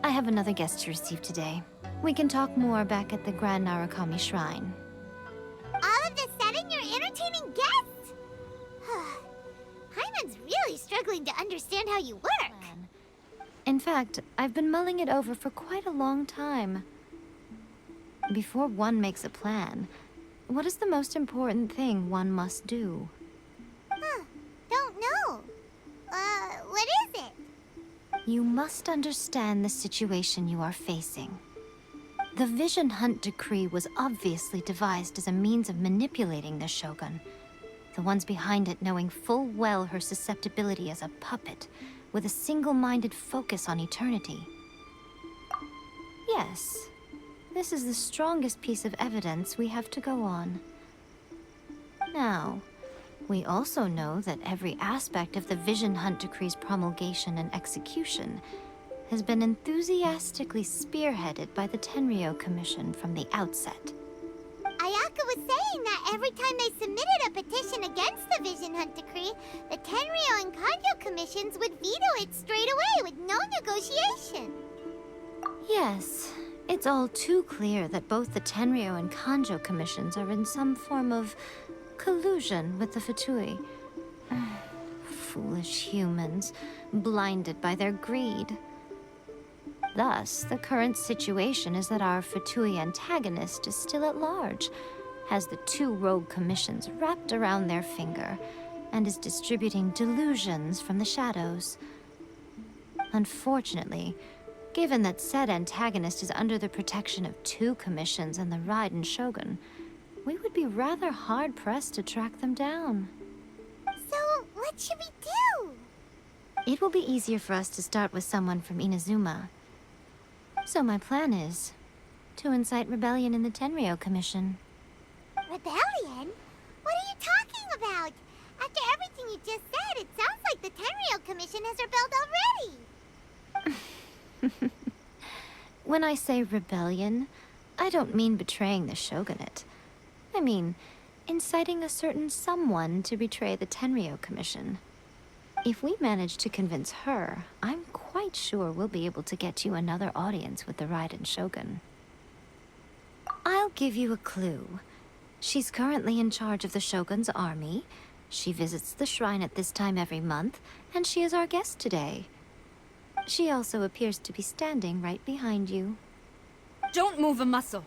I have another guest to receive today. We can talk more back at the Grand Narukami Shrine. All of this sudden, you're entertaining guests? Hyman's really struggling to understand how you work. In fact, I've been mulling it over for quite a long time. Before one makes a plan, what is the most important thing one must do? Don't know. What is it? You must understand the situation you are facing. The Vision Hunt Decree was obviously devised as a means of manipulating the Shogun. The ones behind it knowing full well her susceptibility as a puppet, with a single-minded focus on eternity. Yes, this is the strongest piece of evidence we have to go on. Now, we also know that every aspect of the Vision Hunt Decree's promulgation and execution has been enthusiastically spearheaded by the Tenryou Commission from the outset. Ayaka was saying that every time they submitted a petition against the Vision Hunt Decree, the Tenryou and Kanjo commissions would veto it straight away with no negotiation. Yes, it's all too clear that both the Tenryou and Kanjo commissions are in some form of collusion with the Fatui. Foolish humans, blinded by their greed. Thus, the current situation is that our Fatui antagonist is still at large, has the 2 rogue commissions wrapped around their finger, and is distributing delusions from the shadows. Unfortunately, given that said antagonist is under the protection of 2 commissions and the Raiden Shogun, we would be rather hard-pressed to track them down. So, what should we do? It will be easier for us to start with someone from Inazuma. So my plan is to incite rebellion in the Tenryou Commission. Rebellion? What are you talking about? After everything you just said, it sounds like the Tenryou Commission has rebelled already. When I say rebellion, I don't mean betraying the shogunate. I mean inciting a certain someone to betray the Tenryou Commission. If we manage to convince her, I'm quite sure we'll be able to get you another audience with the Raiden Shogun. I'll give you a clue. She's currently in charge of the Shogun's army. She visits the shrine at this time every month, and she is our guest today. She also appears to be standing right behind you. Don't move a muscle.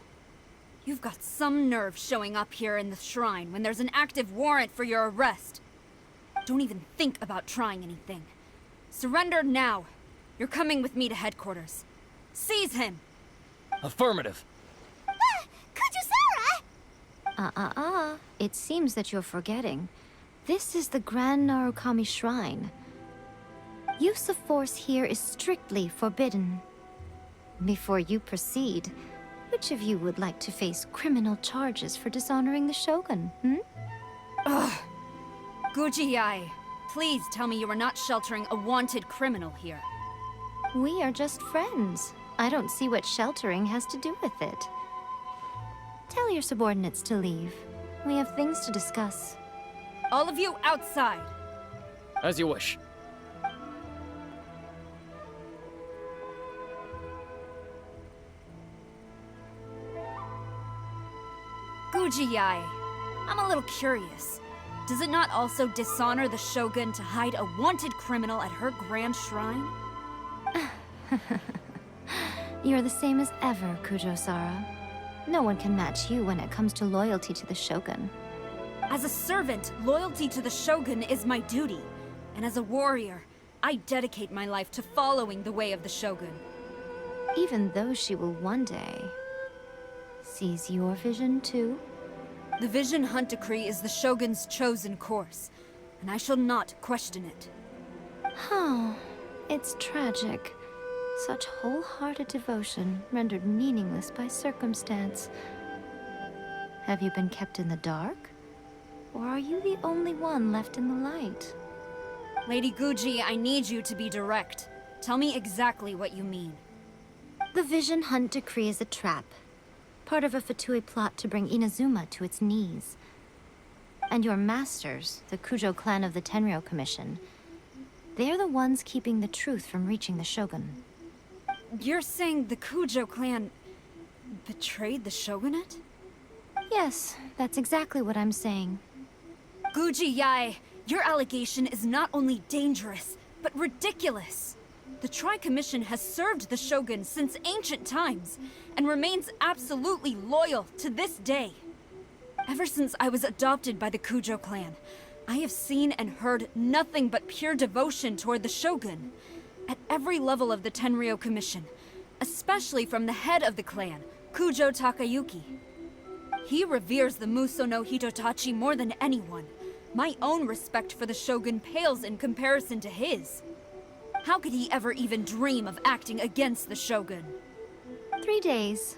You've got some nerve showing up here in the shrine when there's an active warrant for your arrest. Don't even think about trying anything. Surrender now. You're coming with me to headquarters. Seize him! Affirmative. Kujusara! It seems that you're forgetting. This is the Grand Narukami Shrine. Use of force here is strictly forbidden. Before you proceed, which of you would like to face criminal charges for dishonoring the Shogun, Ugh. Guji-ai, please tell me you are not sheltering a wanted criminal here. We are just friends. I don't see what sheltering has to do with it. Tell your subordinates to leave. We have things to discuss. All of you outside! As you wish. Guji-ai, I'm a little curious. Does it not also dishonor the Shogun to hide a wanted criminal at her grand shrine? You're the same as ever, Kujo-sara. No one can match you when it comes to loyalty to the Shogun. As a servant, loyalty to the Shogun is my duty. And as a warrior, I dedicate my life to following the way of the Shogun. Even though she will one day seize your vision too? The Vision Hunt Decree is the Shogun's chosen course, and I shall not question it. Oh, it's tragic. Such wholehearted devotion rendered meaningless by circumstance. Have you been kept in the dark? Or are you the only one left in the light? Lady Guji, I need you to be direct. Tell me exactly what you mean. The Vision Hunt Decree is a trap. Part of a Fatui plot to bring Inazuma to its knees. And your masters, the Kujo clan of the Tenryou Commission, they're the ones keeping the truth from reaching the Shogun. You're saying the Kujo clan betrayed the Shogunate? Yes, that's exactly what I'm saying. Guji-ai, your allegation is not only dangerous, but ridiculous. The Tri-Commission has served the Shogun since ancient times, and remains absolutely loyal to this day. Ever since I was adopted by the Kujo clan, I have seen and heard nothing but pure devotion toward the Shogun. At every level of the Tenryou Commission, especially from the head of the clan, Kujo Takayuki. He reveres the Muso no Hitotachi more than anyone. My own respect for the Shogun pales in comparison to his. How could he ever even dream of acting against the Shogun? 3 days.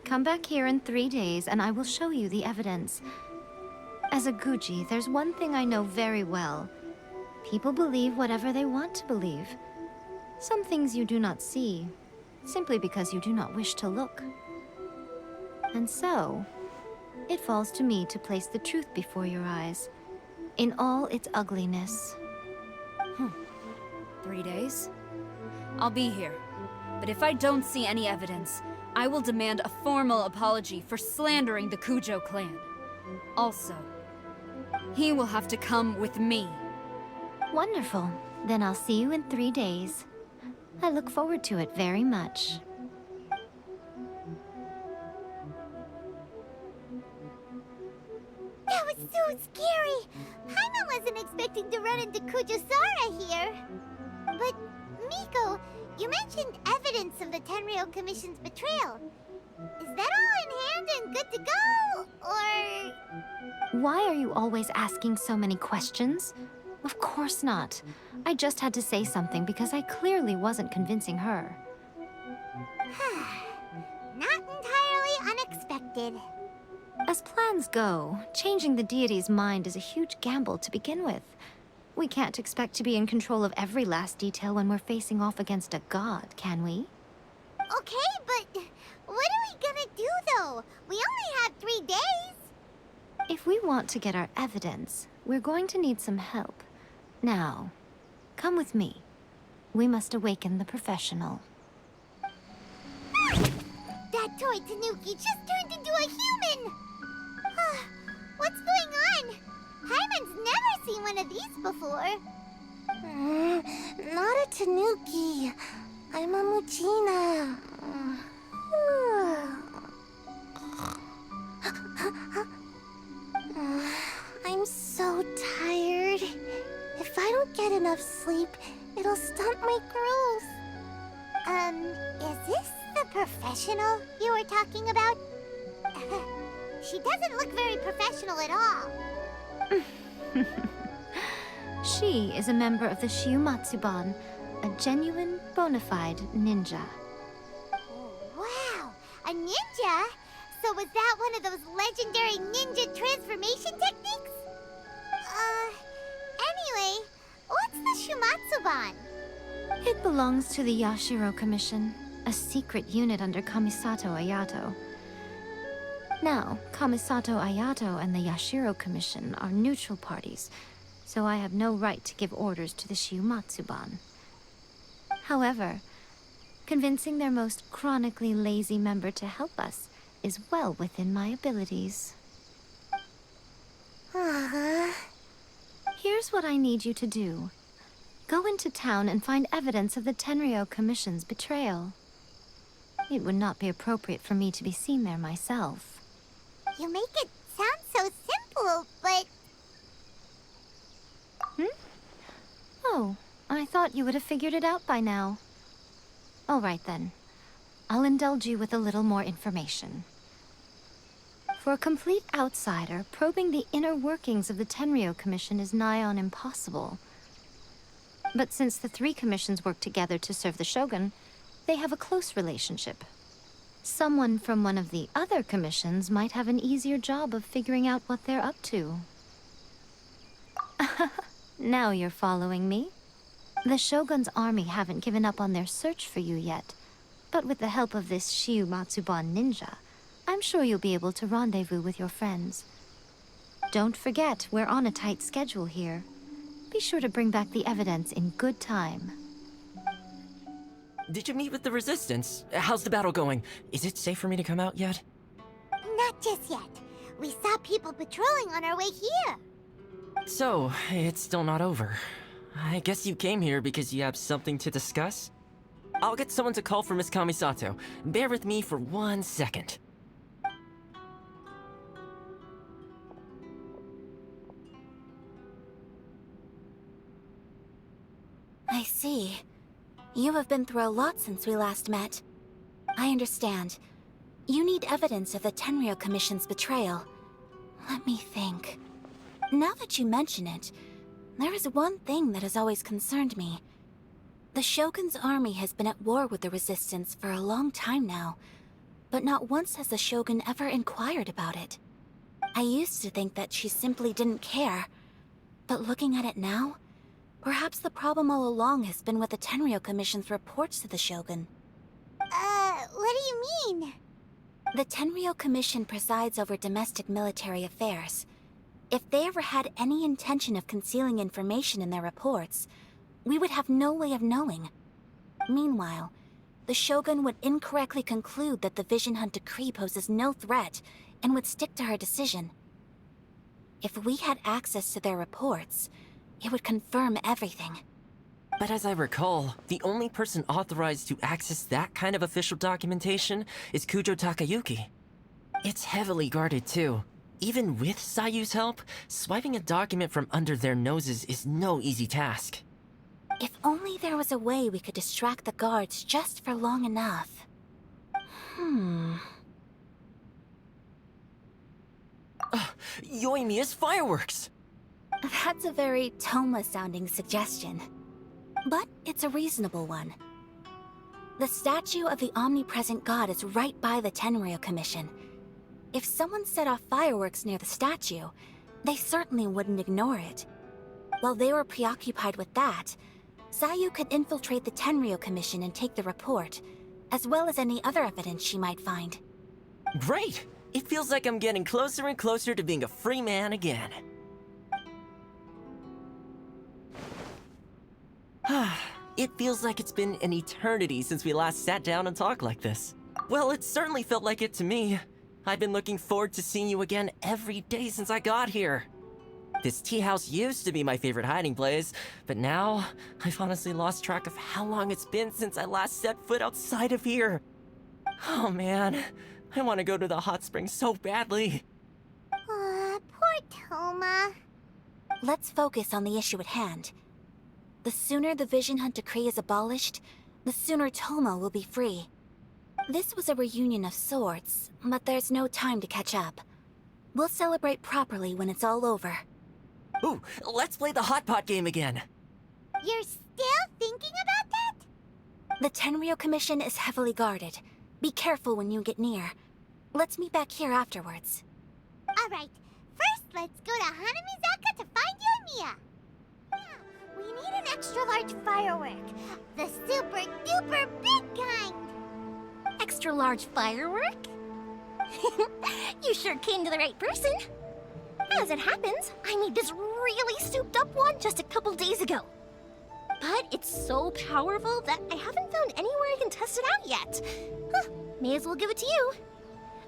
Come back here in 3 days and I will show you the evidence. As a Guji, there's one thing I know very well. People believe whatever they want to believe. Some things you do not see, simply because you do not wish to look. And so, it falls to me to place the truth before your eyes, in all its ugliness. 3 days? I'll be here. But if I don't see any evidence, I will demand a formal apology for slandering the Kujo clan. Also, he will have to come with me. Wonderful. Then I'll see you in 3 days. I look forward to it very much. That was so scary! Paimon wasn't expecting to run into Kujusara here. But, Miko, you mentioned evidence of the Tenryou Commission's betrayal. Is that all in hand and good to go, or...? Why are you always asking so many questions? Of course not. I just had to say something because I clearly wasn't convincing her. Not entirely unexpected. As plans go, changing the deity's mind is a huge gamble to begin with. We can't expect to be in control of every last detail when we're facing off against a god, can we? Okay, but what are we gonna do, though? We only have 3 days. If we want to get our evidence, we're going to need some help. Now, come with me. We must awaken the professional. That toy Tanuki just turned into a human! What's going on? Paimon's never seen one of these before. Not a Tanuki. I'm a Muchina. I'm so tired. If I don't get enough sleep, it'll stunt my growth. Is this the professional you were talking about? She doesn't look very professional at all. She is a member of the Shiumatsuban, a genuine, bona fide ninja. Wow, a ninja? So was that one of those legendary ninja transformation techniques? Anyway, what's the Shumatsuban? It belongs to the Yashiro Commission, a secret unit under Kamisato Ayato. Now, Kamisato Ayato and the Yashiro Commission are neutral parties, so I have no right to give orders to the Shiumatsuban. However, convincing their most chronically lazy member to help us is well within my abilities. Here's what I need you to do. Go into town and find evidence of the Tenryou Commission's betrayal. It would not be appropriate for me to be seen there myself. You make it sound so simple, but... Oh, I thought you would have figured it out by now. All right then. I'll indulge you with a little more information. For a complete outsider, probing the inner workings of the Tenryou Commission is nigh on impossible. But since the 3 commissions work together to serve the Shogun, they have a close relationship. Someone from one of the other commissions might have an easier job of figuring out what they're up to. Now you're following me. The Shogun's army haven't given up on their search for you yet, but with the help of this Shiumatsuban ninja, I'm sure you'll be able to rendezvous with your friends. Don't forget, we're on a tight schedule here. Be sure to bring back the evidence in good time. Did you meet with the Resistance? How's the battle going? Is it safe for me to come out yet? Not just yet. We saw people patrolling on our way here. So, it's still not over. I guess you came here because you have something to discuss? I'll get someone to call for Miss Kamisato. Bear with me for 1 second. I see. You have been through a lot since we last met. I understand. You need evidence of the Tenryou Commission's betrayal. Let me think. Now that you mention it, there is one thing that has always concerned me. The Shogun's army has been at war with the Resistance for a long time now, but not once has the Shogun ever inquired about it. I used to think that she simply didn't care, but looking at it now, perhaps the problem all along has been with the Tenryou Commission's reports to the Shogun. What do you mean? The Tenryou Commission presides over domestic military affairs. If they ever had any intention of concealing information in their reports, we would have no way of knowing. Meanwhile, the Shogun would incorrectly conclude that the Vision Hunt decree poses no threat and would stick to her decision. If we had access to their reports, it would confirm everything. But as I recall, the only person authorized to access that kind of official documentation is Kujo Takayuki. It's heavily guarded too. Even with Sayu's help, swiping a document from under their noses is no easy task. If only there was a way we could distract the guards just for long enough. Yoimiya's fireworks! That's a very Toma-sounding suggestion. But it's a reasonable one. The statue of the omnipresent god is right by the Tenryou Commission. If someone set off fireworks near the statue, they certainly wouldn't ignore it. While they were preoccupied with that, Sayu could infiltrate the Tenryou Commission and take the report, as well as any other evidence she might find. Great! It feels like I'm getting closer and closer to being a free man again. It feels like it's been an eternity since we last sat down and talked like this. Well, it certainly felt like it to me. I've been looking forward to seeing you again every day since I got here. This tea house used to be my favorite hiding place, but now I've honestly lost track of how long it's been since I last set foot outside of here. Oh man, I want to go to the hot springs so badly. Poor Toma. Let's focus on the issue at hand. The sooner the Vision Hunt Decree is abolished, the sooner Toma will be free. This was a reunion of sorts, but there's no time to catch up. We'll celebrate properly when it's all over. Ooh, let's play the hot pot game again. You're still thinking about that? The Tenryou Commission is heavily guarded. Be careful when you get near. Let's meet back here afterwards. Alright, first let's go to Hanamizaka to find Yoimiya. Yeah, we need an extra-large firework. The super-duper big kind. Extra-large firework? You sure came to the right person. As it happens, I made this really souped-up one just a couple days ago. But it's so powerful that I haven't found anywhere I can test it out yet. Huh, may as well give it to you.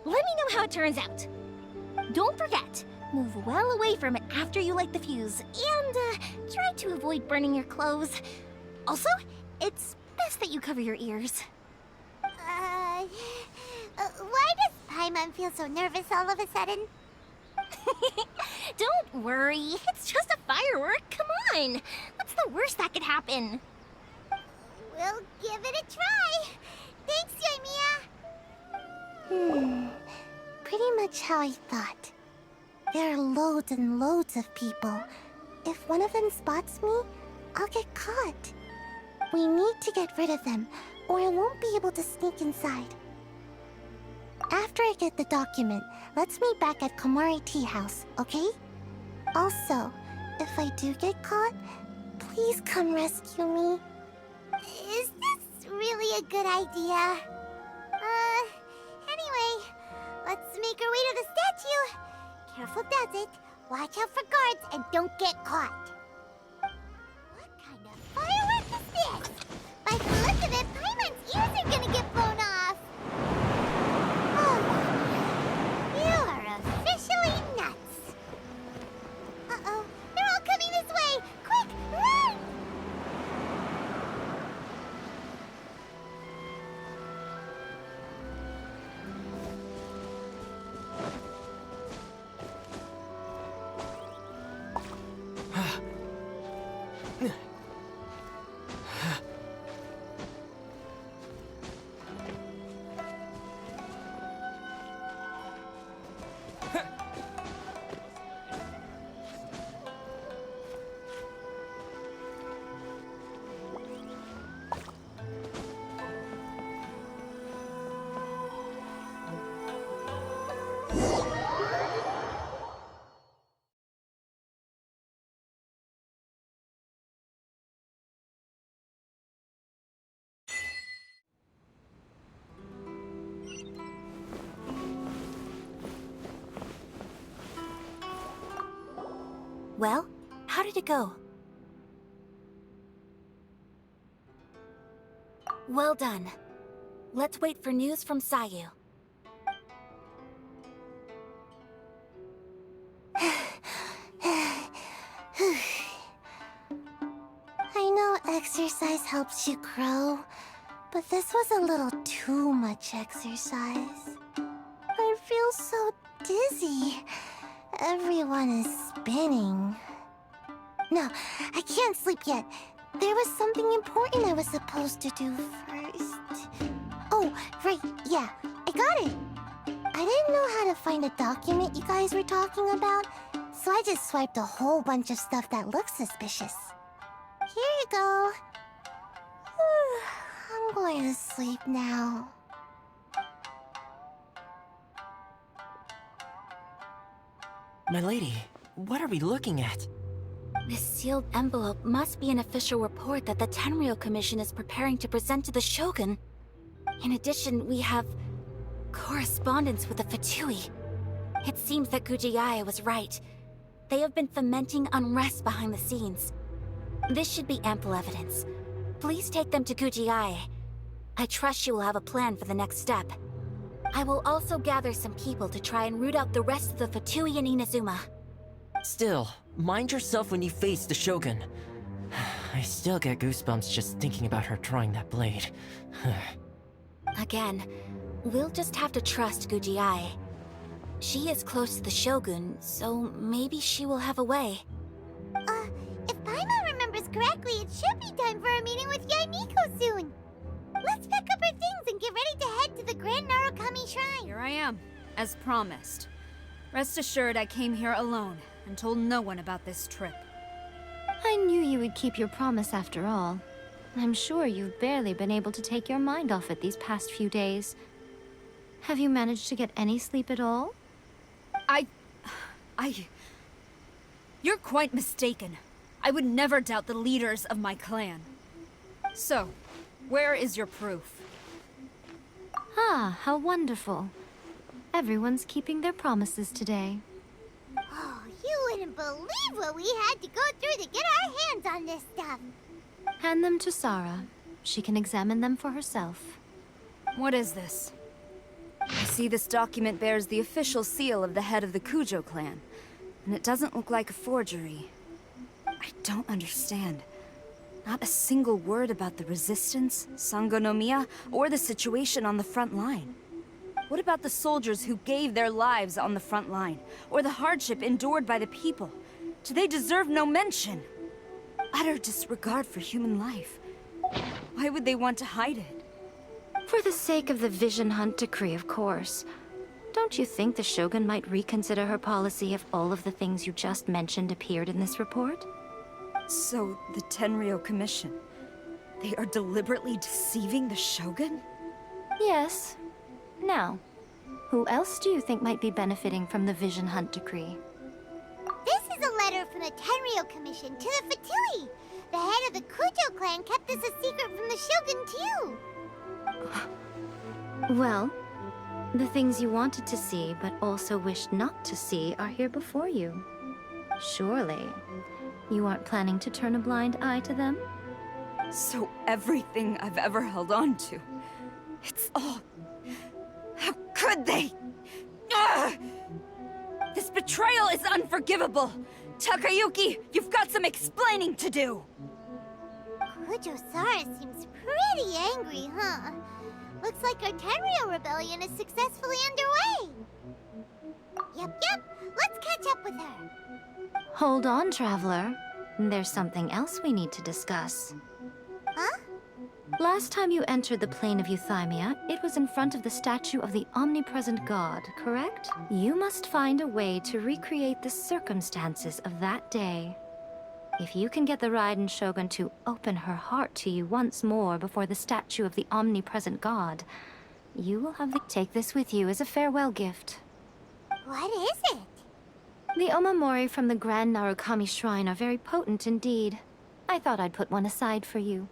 Let me know how it turns out. Don't forget, move well away from it after you light the fuse, and try to avoid burning your clothes. Also, it's best that you cover your ears. Why does Paimon feel so nervous all of a sudden? Don't worry, it's just a firework, come on! What's the worst that could happen? We'll give it a try. Thanks, Yoimiya. Pretty much how I thought. There are loads and loads of people. If one of them spots me, I'll get caught. We need to get rid of them, or I won't be able to sneak inside. After I get the document, let's meet back at Komari Tea House, okay? Also, if I do get caught, please come rescue me. Is this really a good idea? Anyway, let's make our way to the statue. Careful does it. Watch out for guards and don't get caught. What kind of firework is this? By the look of it, Paimon's ears are gonna get blown off. Oh, you are officially nuts. Uh-oh, they're all coming this way. Quick, run! Well, how did it go? Well done. Let's wait for news from Sayu. I know exercise helps you grow, but this was a little too much exercise. I feel so dizzy. Everyone is spinning. No, I can't sleep yet. There was something important I was supposed to do first. Oh, right, yeah, I got it. I didn't know how to find a document you guys were talking about, so I just swiped a whole bunch of stuff that looks suspicious. Here you go. I'm going to sleep now. My lady, what are we looking at? This sealed envelope must be an official report that the Tenryou Commission is preparing to present to the Shogun. In addition, we have correspondence with the Fatui. It seems that Gujiae was right. They have been fomenting unrest behind the scenes. This should be ample evidence. Please take them to Gujiae. I trust you will have a plan for the next step. I will also gather some people to try and root out the rest of the Fatui in Inazuma. Still, mind yourself when you face the Shogun. I still get goosebumps just thinking about her drawing that blade. Again, we'll just have to trust Gujiae. She is close to the Shogun, so maybe she will have a way. If Paimon remembers correctly, it should be time for a meeting with Yaimiko soon. Let's pack up our things and get ready to head to the Grand Narukami Shrine. Here I am, as promised. Rest assured I came here alone and told no one about this trip. I knew you would keep your promise after all. I'm sure you've barely been able to take your mind off it these past few days. Have you managed to get any sleep at all? You're quite mistaken. I would never doubt the leaders of my clan. So, where is your proof? Ah, how wonderful. Everyone's keeping their promises today. Oh, you wouldn't believe what we had to go through to get our hands on this stuff. Hand them to Sara. She can examine them for herself. What is this? I see this document bears the official seal of the head of the Kujo clan, and it doesn't look like a forgery. I don't understand. Not a single word about the resistance, Sangonomiya, or the situation on the front line. What about the soldiers who gave their lives on the front line, or the hardship endured by the people? Do they deserve no mention? Utter disregard for human life. Why would they want to hide it? For the sake of the Vision Hunt decree, of course. Don't you think the Shogun might reconsider her policy if all of the things you just mentioned appeared in this report? So, the Tenryou Commission, they are deliberately deceiving the Shogun? Yes. Now, who else do you think might be benefiting from the Vision Hunt decree? This is a letter from the Tenryou Commission to the Fatui. The head of the Kujo clan kept this a secret from the Shogun, too. Well, the things you wanted to see but also wished not to see are here before you. Surely, you aren't planning to turn a blind eye to them? So everything I've ever held on to, it's all... How could they? Ugh! This betrayal is unforgivable! Takayuki, you've got some explaining to do! Kujo-Sara seems pretty angry, huh? Looks like our Tenryou rebellion is successfully underway. Yep, let's catch up with her. Hold on, Traveler. There's something else we need to discuss. Huh? Last time you entered the plane of Euthymia, it was in front of the statue of the omnipresent god, correct? You must find a way to recreate the circumstances of that day. If you can get the Raiden Shogun to open her heart to you once more before the statue of the omnipresent god, you will have to take this with you as a farewell gift. What is it? The omamori from the Grand Narukami Shrine are very potent indeed. I thought I'd put one aside for you.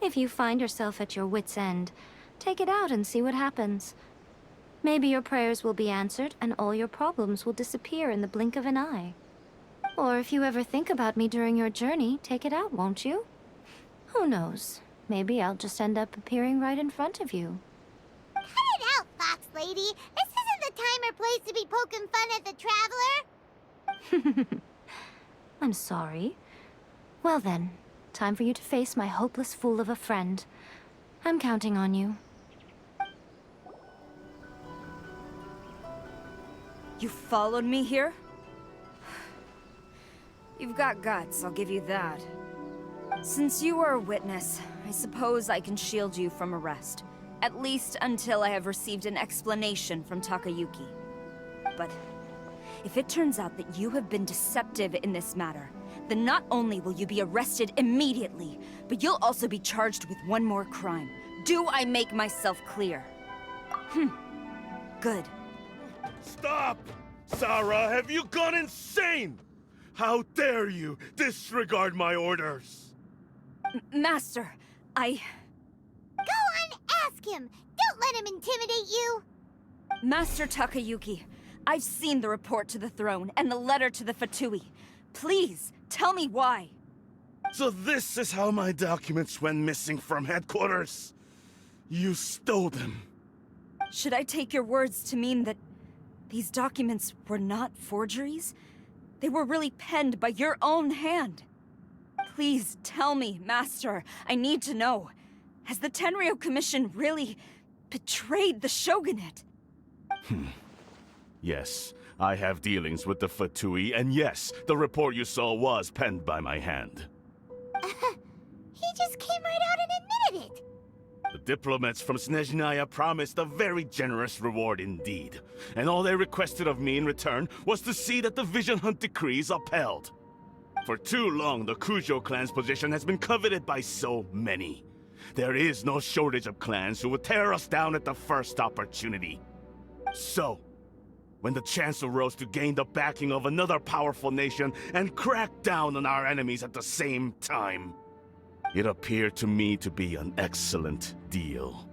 If you find yourself at your wit's end, take it out and see what happens. Maybe your prayers will be answered and all your problems will disappear in the blink of an eye. Or if you ever think about me during your journey, take it out, won't you? Who knows? Maybe I'll just end up appearing right in front of you. Cut it out, Fox Lady! This isn't the time or place to be poking fun at the Traveler! I'm sorry. Well then, time for you to face my hopeless fool of a friend. I'm counting on you. You followed me here? You've got guts, I'll give you that. Since you are a witness, I suppose I can shield you from arrest. At least until I have received an explanation from Takayuki. But if it turns out that you have been deceptive in this matter, then not only will you be arrested immediately, but you'll also be charged with one more crime. Do I make myself clear? Good. Stop! Sarah, have you gone insane? How dare you disregard my orders? Master, Go on, ask him! Don't let him intimidate you! Master Takayuki, I've seen the report to the throne and the letter to the Fatui. Please, tell me why. So this is how my documents went missing from headquarters? You stole them. Should I take your words to mean that these documents were not forgeries? They were really penned by your own hand. Please tell me, Master. I need to know. Has the Tenryou Commission really betrayed the Shogunate? Yes, I have dealings with the Fatui, and yes, the report you saw was penned by my hand. He just came right out and admitted it! The diplomats from Snezhnaya promised a very generous reward indeed, and all they requested of me in return was to see that the Vision Hunt decree is upheld. For too long, the Kujo clan's position has been coveted by so many. There is no shortage of clans who would tear us down at the first opportunity. So, when the chance arose to gain the backing of another powerful nation and crack down on our enemies at the same time, it appeared to me to be an excellent deal.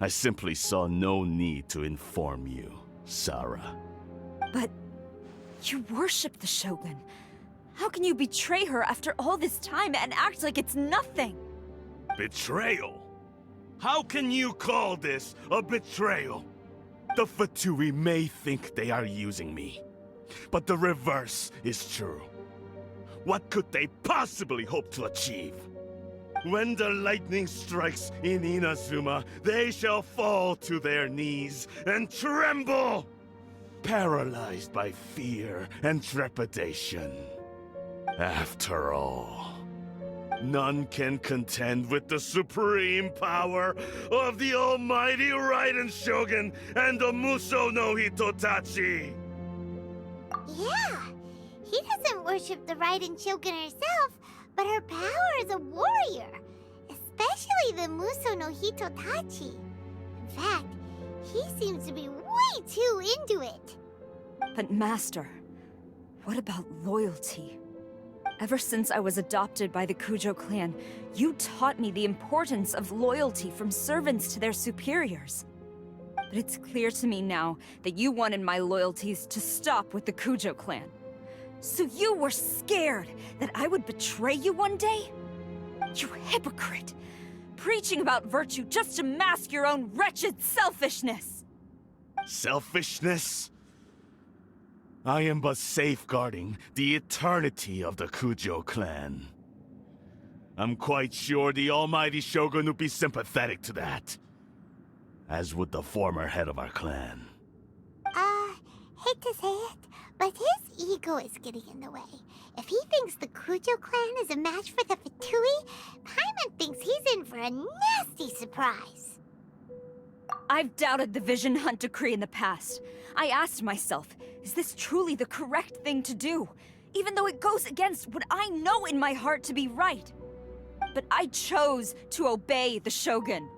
I simply saw no need to inform you, Sarah. But you worship the Shogun. How can you betray her after all this time and act like it's nothing? Betrayal? How can you call this a betrayal? The Fatui may think they are using me, but the reverse is true. What could they possibly hope to achieve? When the lightning strikes in Inazuma, they shall fall to their knees and tremble, paralyzed by fear and trepidation. After all, none can contend with the supreme power of the almighty Raiden Shogun and the Muso no Hitotachi! Yeah, he doesn't worship the Raiden Shogun herself, but her power as a warrior, especially the Muso no Hitotachi. In fact, he seems to be way too into it. But Master, what about loyalty? Ever since I was adopted by the Kujo clan, you taught me the importance of loyalty from servants to their superiors. But it's clear to me now that you wanted my loyalties to stop with the Kujo clan. So you were scared that I would betray you one day? You hypocrite! Preaching about virtue just to mask your own wretched selfishness! Selfishness? I am but safeguarding the eternity of the Kujo clan. I'm quite sure the almighty Shogun would be sympathetic to that. As would the former head of our clan. Hate to say it, but his ego is getting in the way. If he thinks the Kujo clan is a match for the Fatui, Paimon thinks he's in for a nasty surprise. I've doubted the Vision Hunt decree in the past. I asked myself, is this truly the correct thing to do? Even though it goes against what I know in my heart to be right. But I chose to obey the Shogun.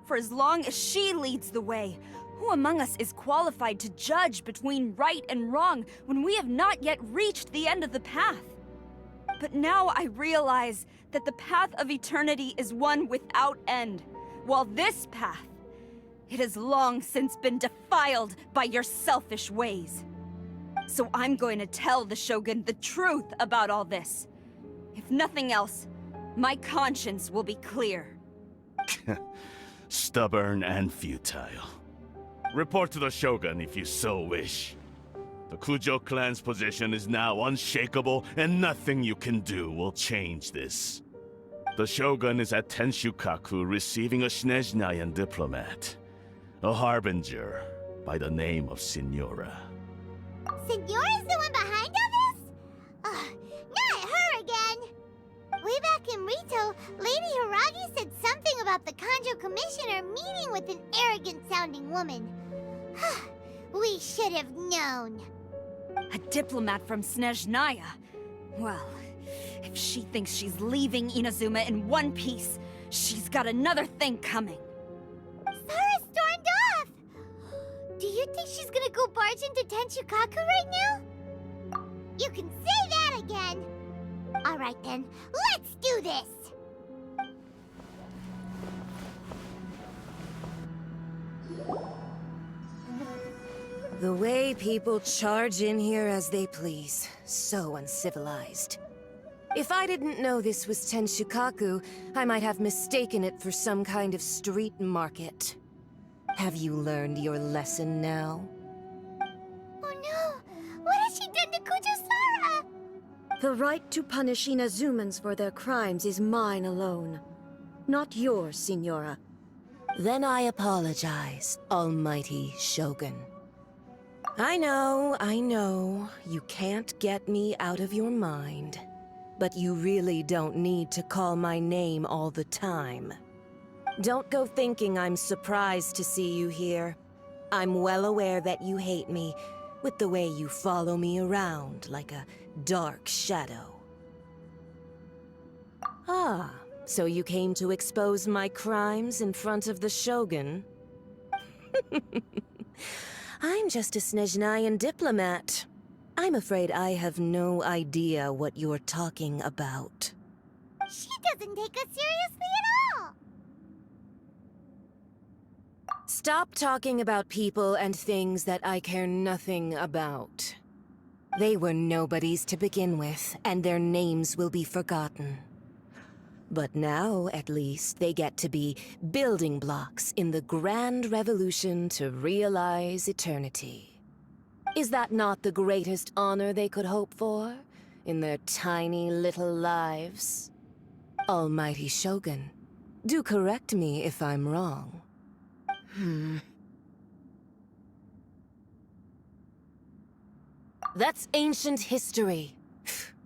For as long as she leads the way, who among us is qualified to judge between right and wrong when we have not yet reached the end of the path? But now I realize that the path of eternity is one without end, while this path, it has long since been defiled by your selfish ways. So I'm going to tell the Shogun the truth about all this. If nothing else, my conscience will be clear. Stubborn and futile. Report to the Shogun if you so wish. The Kujo clan's position is now unshakable, and nothing you can do will change this. The Shogun is at Tenshukaku receiving a Snezhnayan diplomat, a harbinger by the name of Signora. Signora's the one behind all this? Not her again! Way back in Rito, Lady Hiragi said something about the Kanjo Commissioner meeting with an arrogant-sounding woman. We should have known. A diplomat from Snezhnaya. Well, if she thinks she's leaving Inazuma in one piece, she's got another thing coming. Sara stormed off! Do you think she's gonna go barge into Tenshukaku right now? You can say that again! Alright then, let's do this! The way people charge in here as they please. So uncivilized. If I didn't know this was Tenshukaku, I might have mistaken it for some kind of street market. Have you learned your lesson now? Oh no! What has she done to Kujo-Sara? The right to punish Inazumans for their crimes is mine alone. Not yours, Signora. Then I apologize, Almighty Shogun. I know, you can't get me out of your mind. But you really don't need to call my name all the time. Don't go thinking I'm surprised to see you here. I'm well aware that you hate me, with the way you follow me around like a dark shadow. Ah, so you came to expose my crimes in front of the Shogun? I'm just a Snezhnayan diplomat. I'm afraid I have no idea what you're talking about. She doesn't take us seriously at all! Stop talking about people and things that I care nothing about. They were nobodies to begin with, and their names will be forgotten. But now, at least, they get to be building blocks in the grand revolution to realize eternity. Is that not the greatest honor they could hope for in their tiny little lives? Almighty Shogun, do correct me if I'm wrong. That's ancient history.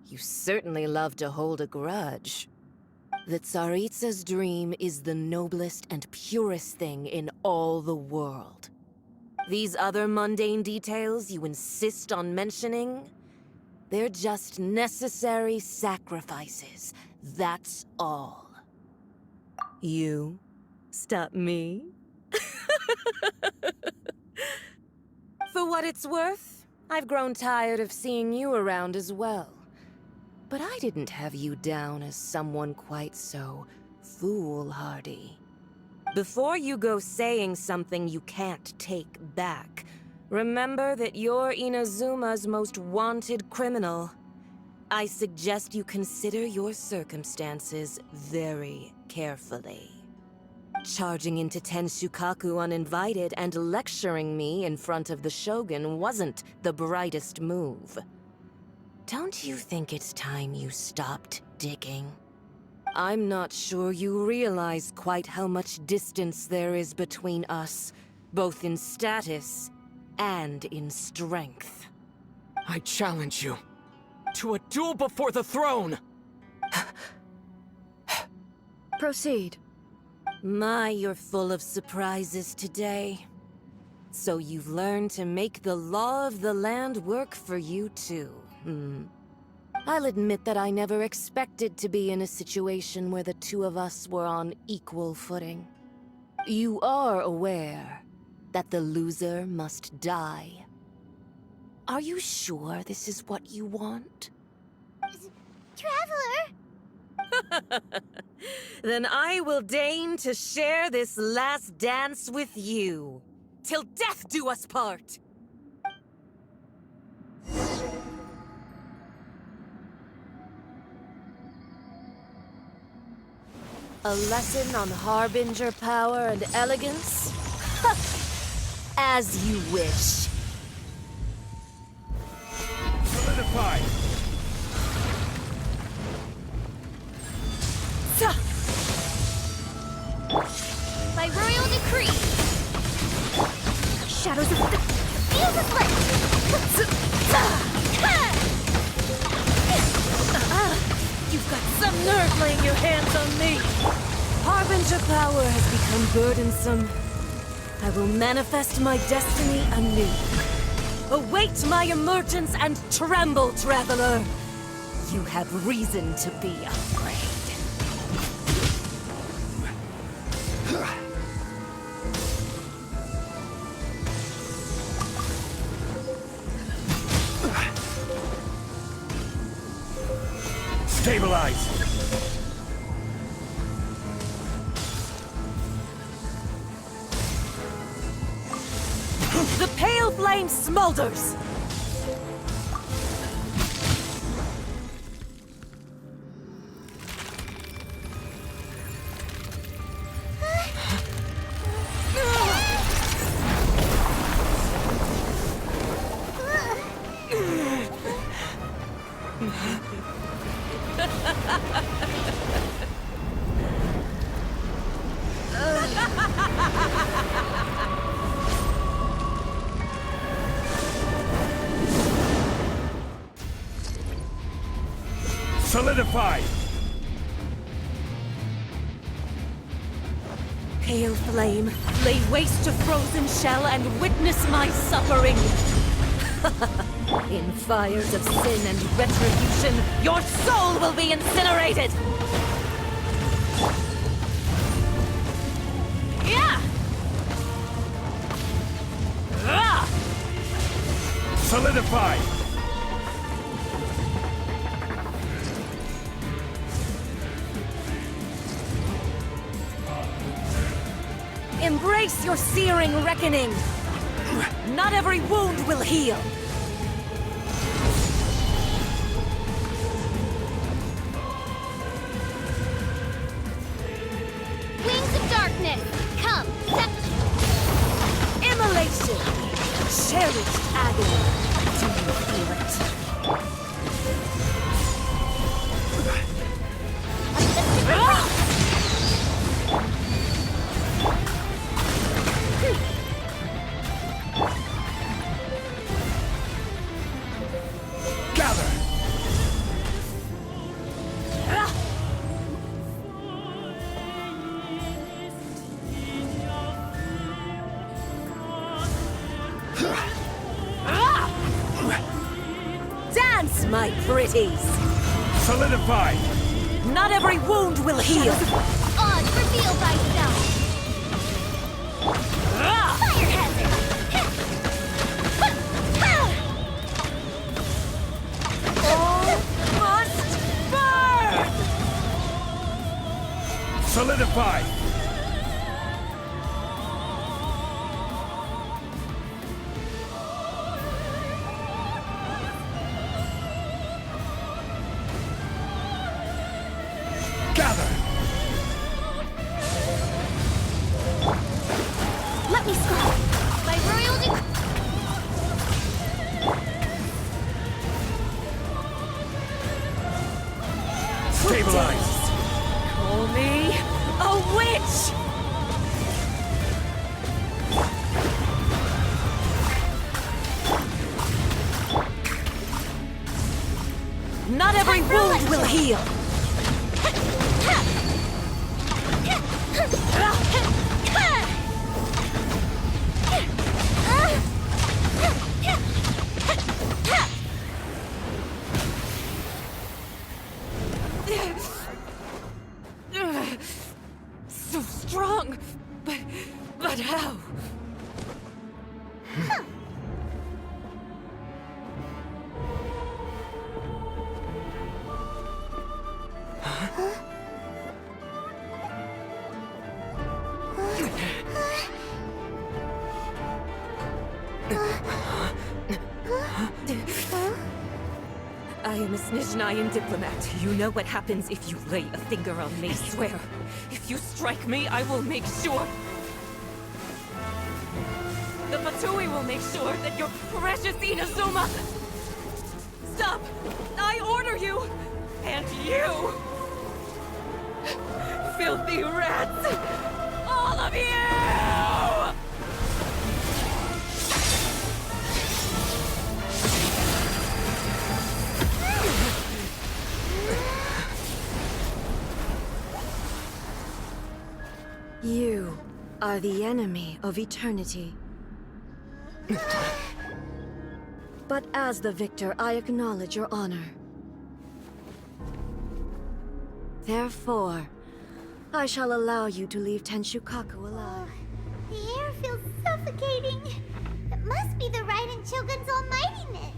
You certainly love to hold a grudge. The Tsaritsa's dream is the noblest and purest thing in all the world. These other mundane details you insist on mentioning, they're just necessary sacrifices. That's all. You stop me? For what it's worth, I've grown tired of seeing you around as well. But I didn't have you down as someone quite so foolhardy. Before you go saying something you can't take back, remember that you're Inazuma's most wanted criminal. I suggest you consider your circumstances very carefully. Charging into Tenshukaku uninvited and lecturing me in front of the Shogun wasn't the brightest move. Don't you think it's time you stopped digging? I'm not sure you realize quite how much distance there is between us, both in status and in strength. I challenge you to a duel before the throne! Proceed. My, you're full of surprises today. So you've learned to make the law of the land work for you too, I'll admit that I never expected to be in a situation where the two of us were on equal footing. You are aware that the loser must die. Are you sure this is what you want? Traveler! Then I will deign to share this last dance with you. Till death do us part! A lesson on harbinger power and elegance? As you wish. hands on me! Harbinger power has become burdensome. I will manifest my destiny anew. Await my emergence and tremble, traveler! You have reason to be afraid. Stabilize! The pale flame smolders! Solidify! Pale flame, lay waste to frozen shell and witness my suffering! In fires of sin and retribution, your soul will be incinerated! Yeah! Ah! Solidify! Embrace your searing reckoning! Not every wound will heal! Wings of darkness, come! Immolation! Cherished agony! Do you feel it? Dance, my pretties! Solidify! Not every wound will heal! Odds, reveal thyself! Fire hazard! All must burn! Solidify! Let me scroll! By royal decree... Stabilize! Call me a witch! Not every wound will heal! So strong, but how? I am a Snezhnayan diplomat. You know what happens if you lay a finger on me, swear. If you strike me, I will make sure... The Fatui will make sure that your precious Inazuma... Stop! I order you! And you! Filthy rats! All of you! are the enemy of eternity. But as the victor, I acknowledge your honor. Therefore, I shall allow you to leave Tenshukaku alive. The air feels suffocating. It must be the Raiden Shogun's almightiness.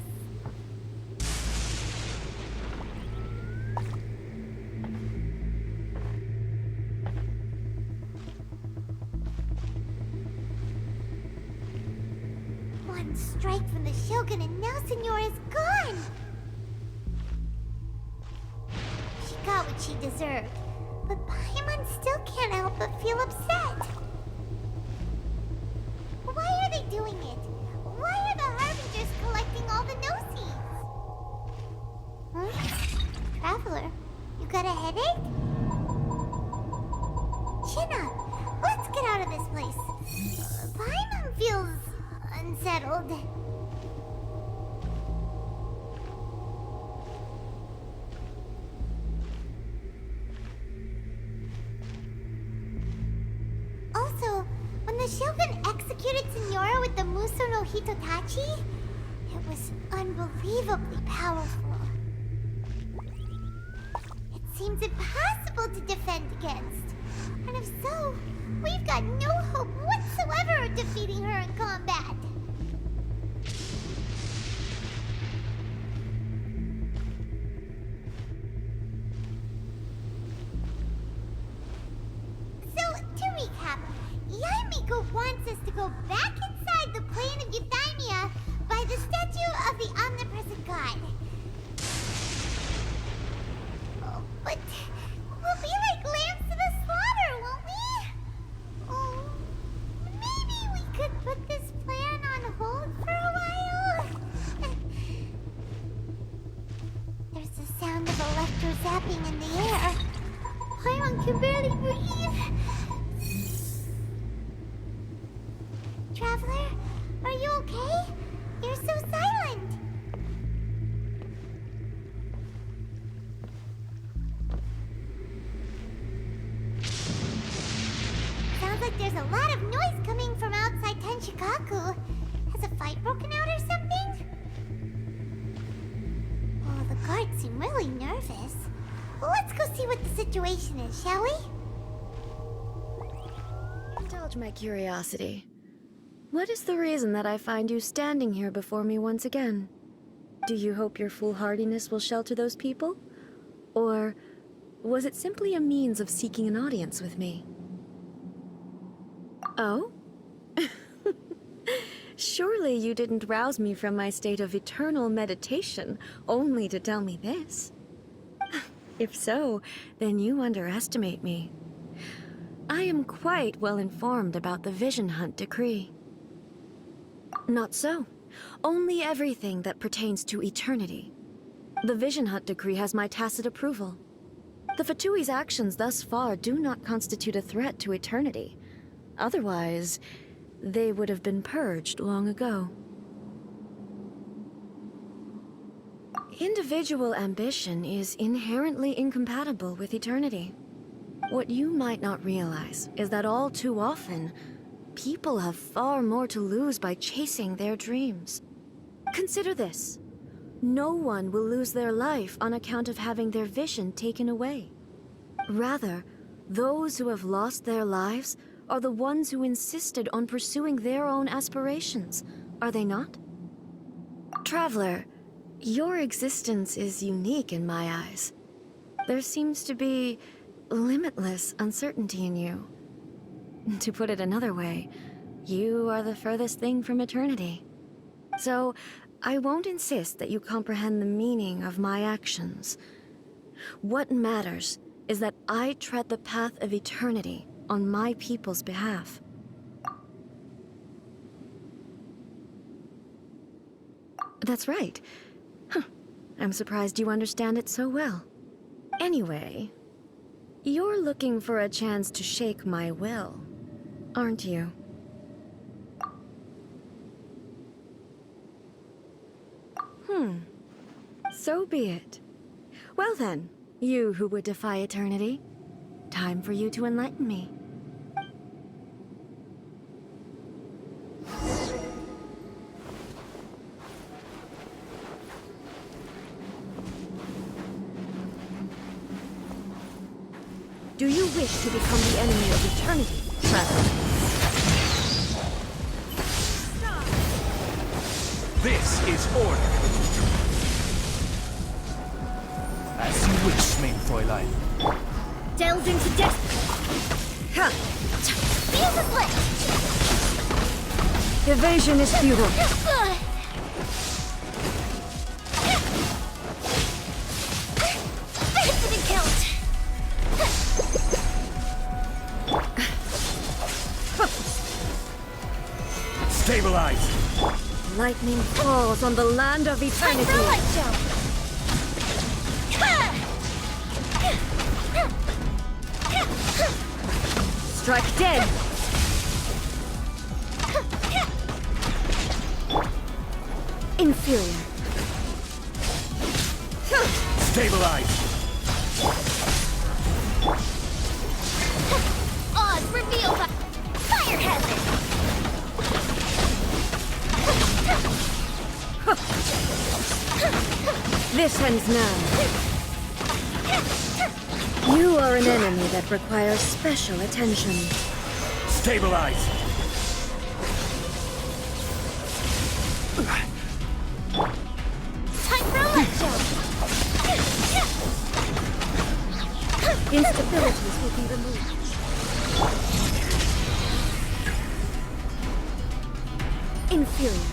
One strike from the Shogun and now Signora is gone. She got what she deserved, but Paimon still can't help but feel upset. Why are they doing it? Why are the Harbingers collecting all the no-seeds? Huh? Traveler, you got a headache? Chin up. Let's get out of this place. Paimon feels unsettled. Also, when the Shogun executed Signora with the Muso no Hitotachi, it was unbelievably powerful. It seems impossible to defend against. And if so, we've got no hope whatsoever of defeating her in combat. So, to recap, Yaemiko wants us to go back inside the plane of Euthymia by the statue of the omnipresent god. Oh, but we'll be like lambs to the slaughter, won't we? Oh, maybe we could put this plan on hold for a while? There's the sound of electro zapping in the air. Paimon can barely breathe. Traveler, are you okay? You're so silent. Sounds like there's a lot of noise coming from outside Tenshukaku. Has a fight broken out or something? Oh, the guards seem really nervous. Let's go see what the situation is, shall we? Indulge my curiosity. What is the reason that I find you standing here before me once again? Do you hope your foolhardiness will shelter those people? Or was it simply a means of seeking an audience with me? Oh? Surely you didn't rouse me from my state of eternal meditation only to tell me this. If so, then you underestimate me. I am quite well informed about the Vision Hunt decree. Not so. Only everything that pertains to eternity. The Vision Hunt decree has my tacit approval. The Fatui's actions thus far do not constitute a threat to eternity. Otherwise, they would have been purged long ago. Individual ambition is inherently incompatible with eternity. What you might not realize is that all too often, people have far more to lose by chasing their dreams. Consider this. No one will lose their life on account of having their vision taken away. Rather, those who have lost their lives are the ones who insisted on pursuing their own aspirations, are they not? Traveler, your existence is unique in my eyes. There seems to be limitless uncertainty in you. To put it another way, you are the furthest thing from eternity. So, I won't insist that you comprehend the meaning of my actions. What matters is that I tread the path of eternity on my people's behalf. That's right. Huh. I'm surprised you understand it so well. Anyway, you're looking for a chance to shake my will, aren't you? So be it. Well then, you who would defy eternity, time for you to enlighten me. Do you wish to become the enemy of eternity, traveler? This is order. As you wish, main Fräulein. Delves into death. Ha! Fuse a split! Evasion is futile. That didn't count! Stabilize. Lightning falls on the land of eternity. Time for a light show! Strike dead. Inferior. Stabilize. Oz revealed by fire hazard! This ends now. You are an enemy that requires special attention. Stabilize. Time for a light show! Instabilities will be removed. Inferior.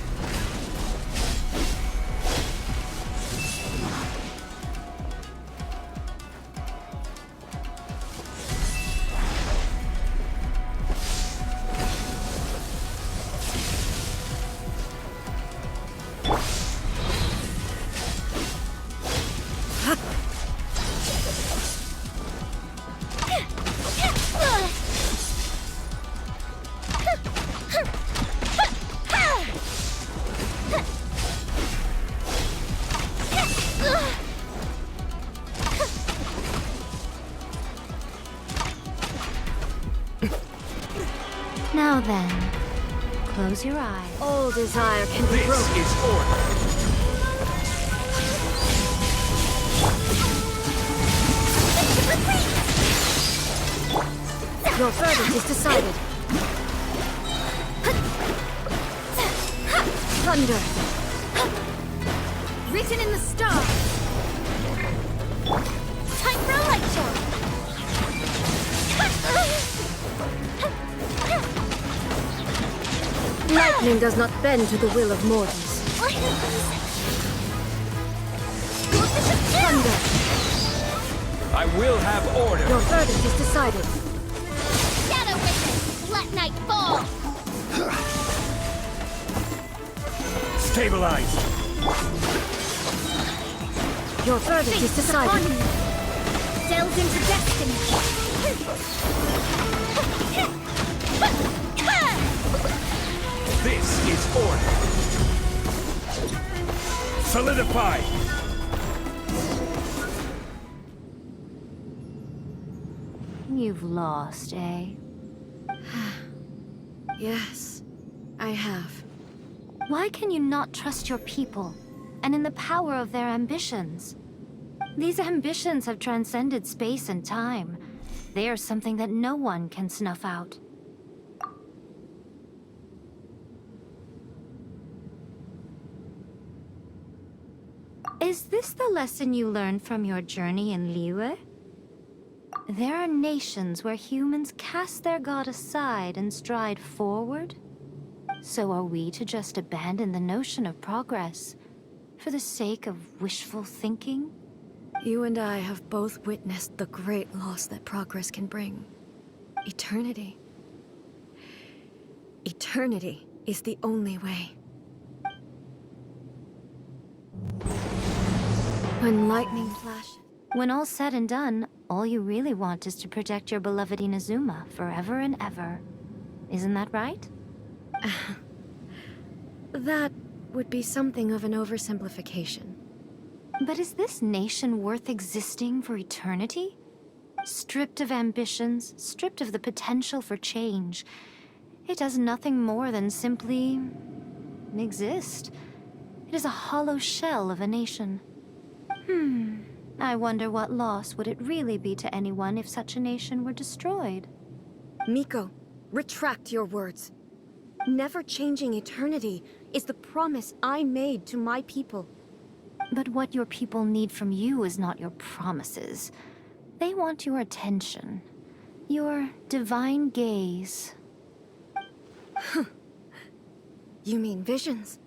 Now then, close your eyes. All desire can be This broken. is order. Your verdict is decided. Thunder. Written in the stars! Time for a light show! Lightning does not bend to the will of mortals. Thunder. I will have order. Your verdict is decided. Shadow witness! Let night fall! Stabilize. Your verdict is decided. Delves into destiny. This is order. Solidify. You've lost, eh? Yes, I have. Why can you not trust your people, and in the power of their ambitions? These ambitions have transcended space and time. They are something that no one can snuff out. Is this the lesson you learned from your journey in Liyue? There are nations where humans cast their god aside and stride forward. So are we to just abandon the notion of progress for the sake of wishful thinking? You and I have both witnessed the great loss that progress can bring. Eternity. Eternity is the only way. When lightning flashes. When all's said and done, all you really want is to protect your beloved Inazuma forever and ever. Isn't that right? That would be something of an oversimplification. But is this nation worth existing for eternity? Stripped of ambitions, stripped of the potential for change, it does nothing more than simply exist. It is a hollow shell of a nation. I wonder what loss would it really be to anyone if such a nation were destroyed? Miko, retract your words. Never changing eternity is the promise I made to my people. But what your people need from you is not your promises. They want your attention. Your divine gaze. You mean visions?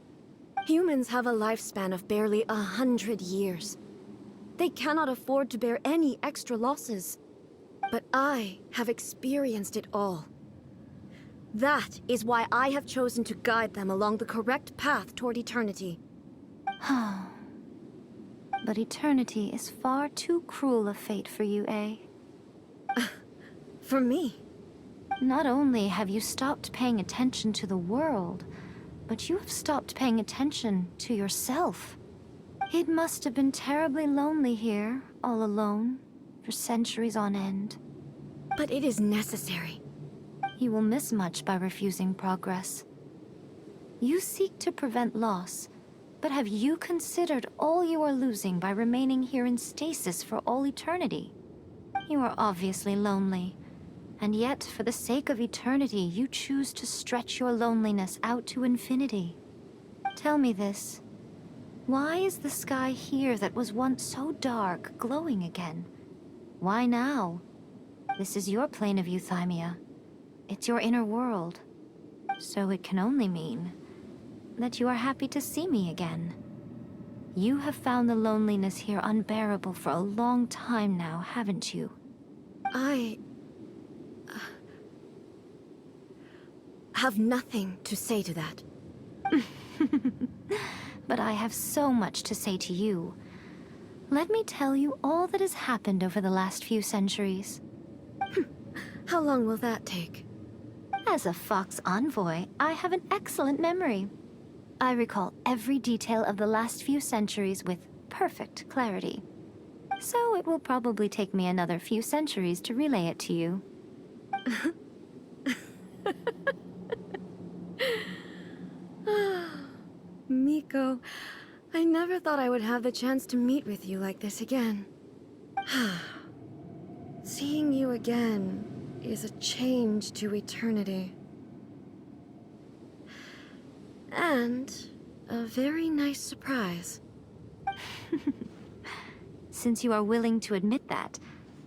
Humans have a lifespan of barely 100 years. They cannot afford to bear any extra losses. But I have experienced it all. That is why I have chosen to guide them along the correct path toward eternity. But eternity is far too cruel a fate for you, eh? For me? Not only have you stopped paying attention to the world, but you have stopped paying attention to yourself. It must have been terribly lonely here, all alone, for centuries on end. But it is necessary. You will miss much by refusing progress. You seek to prevent loss, but have you considered all you are losing by remaining here in stasis for all eternity? You are obviously lonely, and yet for the sake of eternity, you choose to stretch your loneliness out to infinity. Tell me this. Why is the sky here that was once so dark glowing again? Why now? This is your plane of euthymia. It's your inner world. So it can only mean that you are happy to see me again. You have found the loneliness here unbearable for a long time now, haven't you? I have nothing to say to that. But I have so much to say to you. Let me tell you all that has happened over the last few centuries. How long will that take? As a Fox envoy, I have an excellent memory. I recall every detail of the last few centuries with perfect clarity. So it will probably take me another few centuries to relay it to you. Miko, I never thought I would have the chance to meet with you like this again. Seeing you again is a change to eternity. And a very nice surprise. Since you are willing to admit that,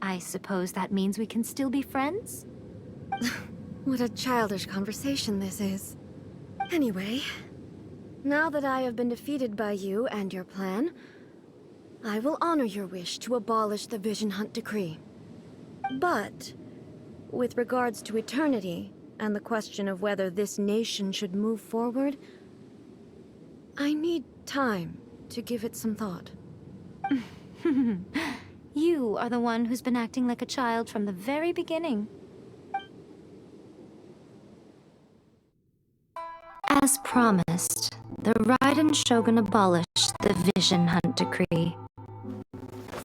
I suppose that means we can still be friends? What a childish conversation this is. Anyway, now that I have been defeated by you and your plan, I will honor your wish to abolish the Vision Hunt Decree. But, with regards to eternity, and the question of whether this nation should move forward, I need time to give it some thought. You are the one who's been acting like a child from the very beginning. As promised, the Raiden Shogun abolished the Vision Hunt Decree.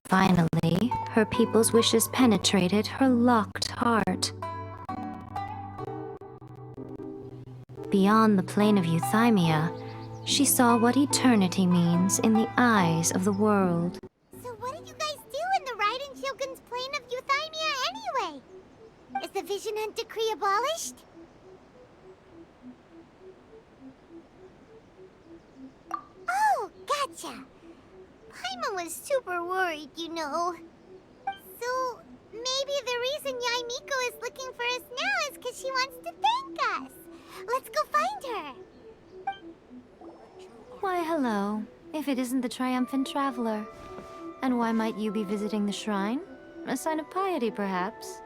Finally, her people's wishes penetrated her locked heart. Beyond the plane of euthymia, she saw what eternity means in the eyes of the world. So what did you guys do in the Raiden Shogun's plane of euthymia anyway? Is the Vision Hunt Decree abolished? Oh, gotcha. Paimon was super worried, you know. So, maybe the reason Yae Miko is looking for us now is because she wants to thank us. Let's go find her. Why, hello. If it isn't the triumphant traveler. And why might you be visiting the shrine? A sign of piety, perhaps?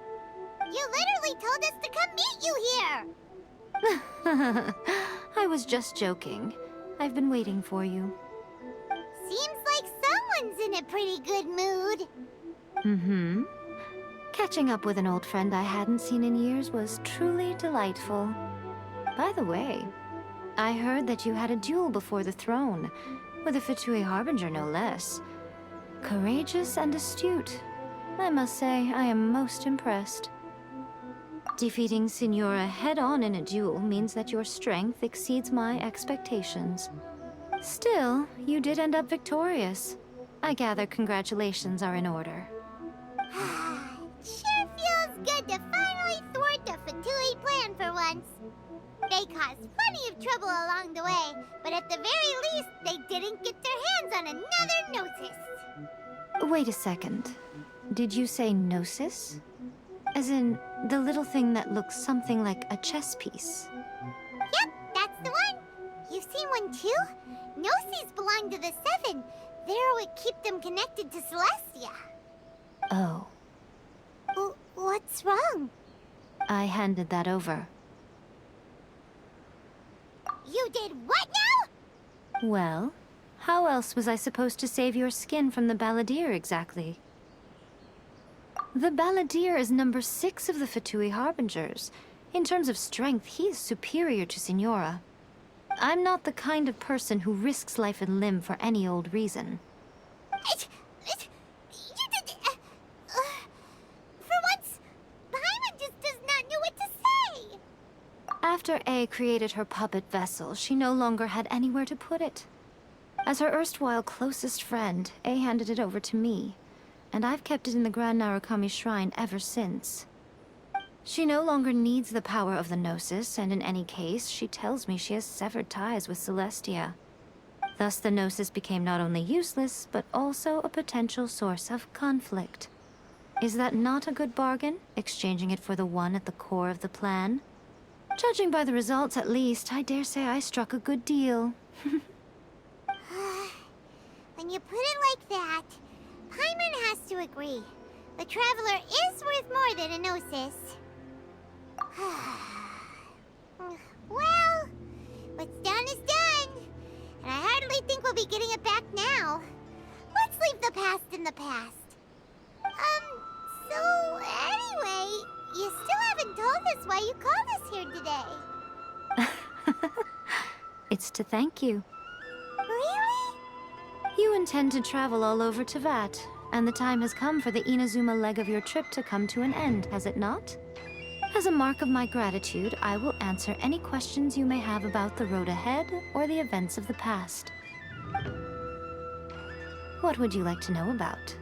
You literally told us to come meet you here! I was just joking. I've been waiting for you. Seems like someone's in a pretty good mood. Mm-hmm. Catching up with an old friend I hadn't seen in years was truly delightful. By the way, I heard that you had a duel before the throne, with a Fatui Harbinger no less. Courageous and astute. I must say, I am most impressed. Defeating Signora head-on in a duel means that your strength exceeds my expectations. Still, you did end up victorious. I gather congratulations are in order. Sure feels good to finally thwart the Fatui plan for once. They caused plenty of trouble along the way, but at the very least, they didn't get their hands on another Gnosis. Wait a second. Did you say Gnosis? As in, the little thing that looks something like a chess piece? Yep, that's the one. You've seen one too? Gnosis belong to the Seven. They're what keep them connected to Celestia. Oh. What's wrong? I handed that over. You did what now? Well, how else was I supposed to save your skin from the Balladeer exactly? The Balladeer is number 6 of the Fatui Harbingers. In terms of strength, he is superior to Signora. I'm not the kind of person who risks life and limb for any old reason. For once, Paimon just does not know what to say. After A created her puppet vessel, she no longer had anywhere to put it. As her erstwhile closest friend, A handed it over to me, and I've kept it in the Grand Narukami Shrine ever since. She no longer needs the power of the Gnosis, and in any case, she tells me she has severed ties with Celestia. Thus the Gnosis became not only useless, but also a potential source of conflict. Is that not a good bargain, exchanging it for the one at the core of the plan? Judging by the results, at least, I dare say I struck a good deal. When you put it like that, Paimon has to agree. The Traveler is worth more than a Gnosis. Well, what's done is done. And I hardly think we'll be getting it back now. Let's leave the past in the past. So anyway, you still haven't told us why you called us here today. It's to thank you. Really? You intend to travel all over Tevat, and the time has come for the Inazuma leg of your trip to come to an end, has it not? As a mark of my gratitude, I will answer any questions you may have about the road ahead or the events of the past. What would you like to know about?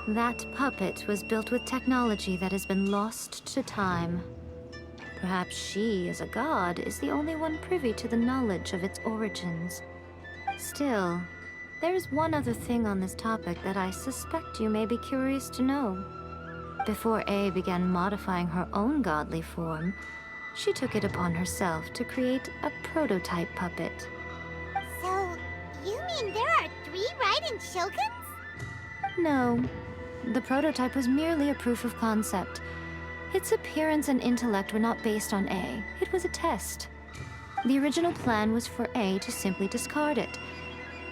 That puppet was built with technology that has been lost to time. Perhaps she, as a god, is the only one privy to the knowledge of its origins. Still, there's one other thing on this topic that I suspect you may be curious to know. Before A began modifying her own godly form, she took it upon herself to create a prototype puppet. So, you mean there are 3 Raiden Shoguns? No. The prototype was merely a proof of concept. Its appearance and intellect were not based on A. It was a test. The original plan was for A to simply discard it.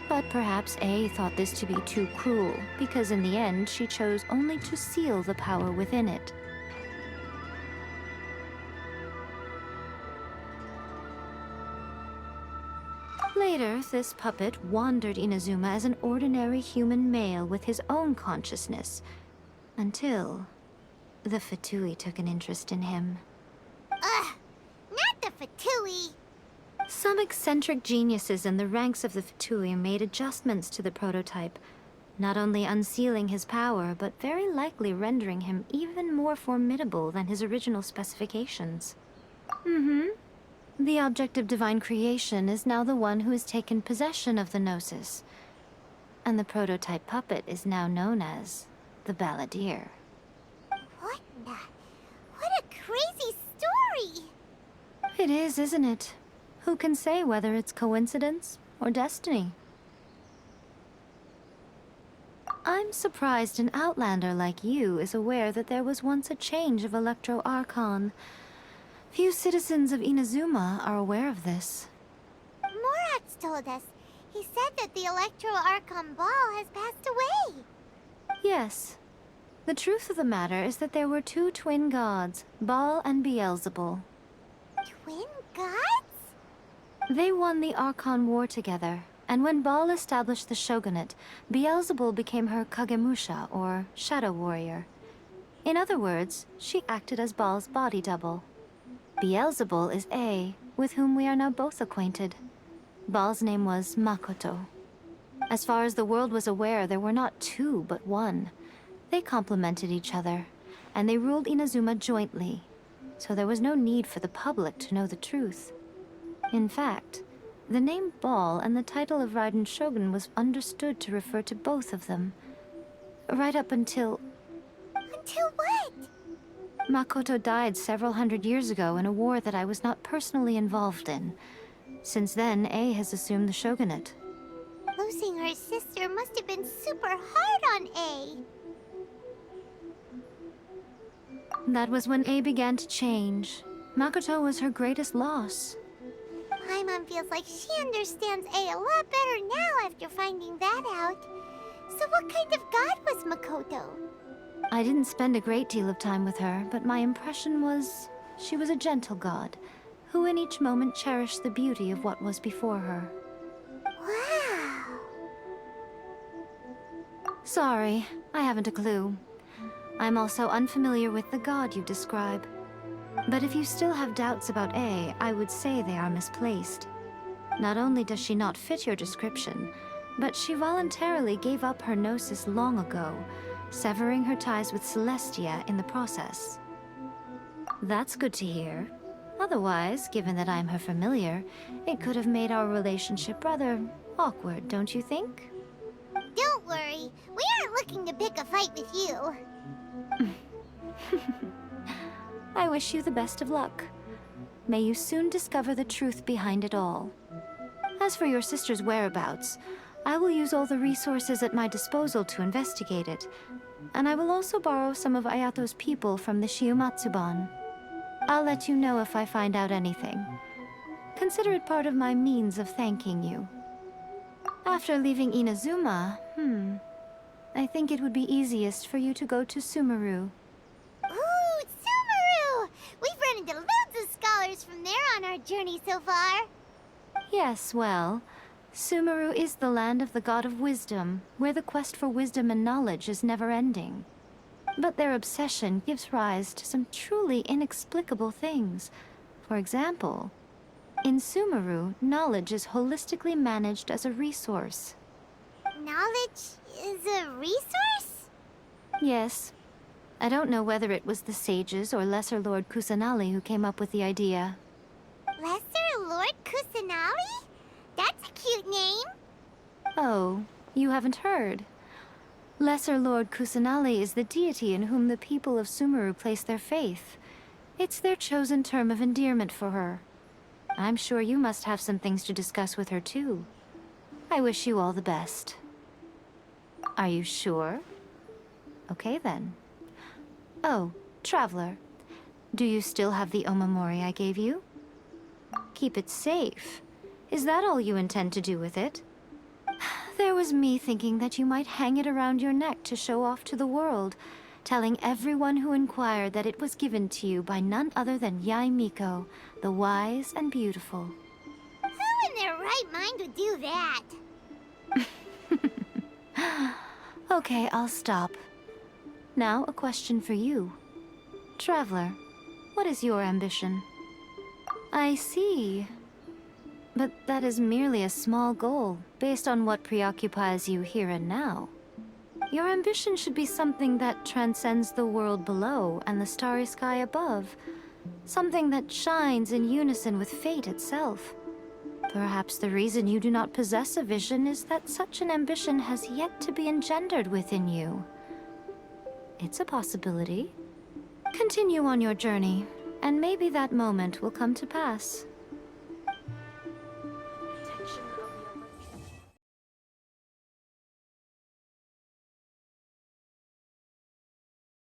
But perhaps A thought this to be too cruel, because in the end she chose only to seal the power within it. Later, this puppet wandered Inazuma as an ordinary human male with his own consciousness, until the Fatui took an interest in him. Ugh! Not the Fatui! Some eccentric geniuses in the ranks of the Fatui made adjustments to the prototype, not only unsealing his power, but very likely rendering him even more formidable than his original specifications. The object of divine creation is now the one who has taken possession of the Gnosis, and the prototype puppet is now known as the Balladeer. What a crazy story! It is, isn't it? Who can say whether it's coincidence or destiny? I'm surprised an outlander like you is aware that there was once a change of Electro Archon. Few citizens of Inazuma are aware of this. Morat's told us. He said that the Electro Archon Ball has passed away. Yes. The truth of the matter is that there were 2 twin gods, Baal and Beelzebul. Twin gods? They won the Archon War together, and when Baal established the shogunate, Beelzebul became her Kagemusha, or shadow warrior. In other words, she acted as Baal's body double. Beelzebul is A, with whom we are now both acquainted. Baal's name was Makoto. As far as the world was aware, there were not two, but one. They complemented each other, and they ruled Inazuma jointly, so there was no need for the public to know the truth. In fact, the name Ball and the title of Raiden Shogun was understood to refer to both of them. Right up until... Until what? Makoto died several hundred years ago in a war that I was not personally involved in. Since then, A has assumed the shogunate. Losing her sister must have been super hard on A. That was when A began to change. Makoto was her greatest loss. Paimon feels like she understands A a lot better now after finding that out. So what kind of god was Makoto? I didn't spend a great deal of time with her, but my impression was she was a gentle god, who in each moment cherished the beauty of what was before her. Wow! Sorry, I haven't a clue. I'm also unfamiliar with the god you describe. But if you still have doubts about A, I would say they are misplaced. Not only does she not fit your description, but she voluntarily gave up her gnosis long ago, severing her ties with Celestia in the process. That's good to hear. Otherwise, given that I'm her familiar, it could have made our relationship rather awkward, don't you think? Don't worry, we aren't looking to pick a fight with you. I wish you the best of luck. May you soon discover the truth behind it all. As for your sister's whereabouts, I will use all the resources at my disposal to investigate it, and I will also borrow some of Ayato's people from the Shiumatsuban. I'll let you know if I find out anything. Consider it part of my means of thanking you. After leaving Inazuma, I think it would be easiest for you to go to Sumeru. Ooh, Sumeru! We've run into loads of scholars from there on our journey so far. Yes, well, Sumeru is the land of the god of wisdom, where the quest for wisdom and knowledge is never-ending. But their obsession gives rise to some truly inexplicable things. For example, in Sumeru, knowledge is holistically managed as a resource. Knowledge is a resource? Yes. I don't know whether it was the sages or Lesser Lord Kusanali who came up with the idea. Lesser Lord Kusanali? That's a cute name. Oh, you haven't heard. Lesser Lord Kusanali is the deity in whom the people of Sumeru place their faith. It's their chosen term of endearment for her. I'm sure you must have some things to discuss with her too. I wish you all the best. Are you sure? Okay then. Oh, Traveler. Do you still have the omamori I gave you? Keep it safe. Is that all you intend to do with it? There was me thinking that you might hang it around your neck to show off to the world, telling everyone who inquired that it was given to you by none other than Yae Miko, the wise and beautiful. Who in their right mind would do that? Okay, I'll stop. Now, a question for you. Traveler, what is your ambition? I see. But that is merely a small goal, based on what preoccupies you here and now. Your ambition should be something that transcends the world below and the starry sky above. Something that shines in unison with fate itself. Perhaps the reason you do not possess a vision is that such an ambition has yet to be engendered within you. It's a possibility. Continue on your journey, and maybe that moment will come to pass.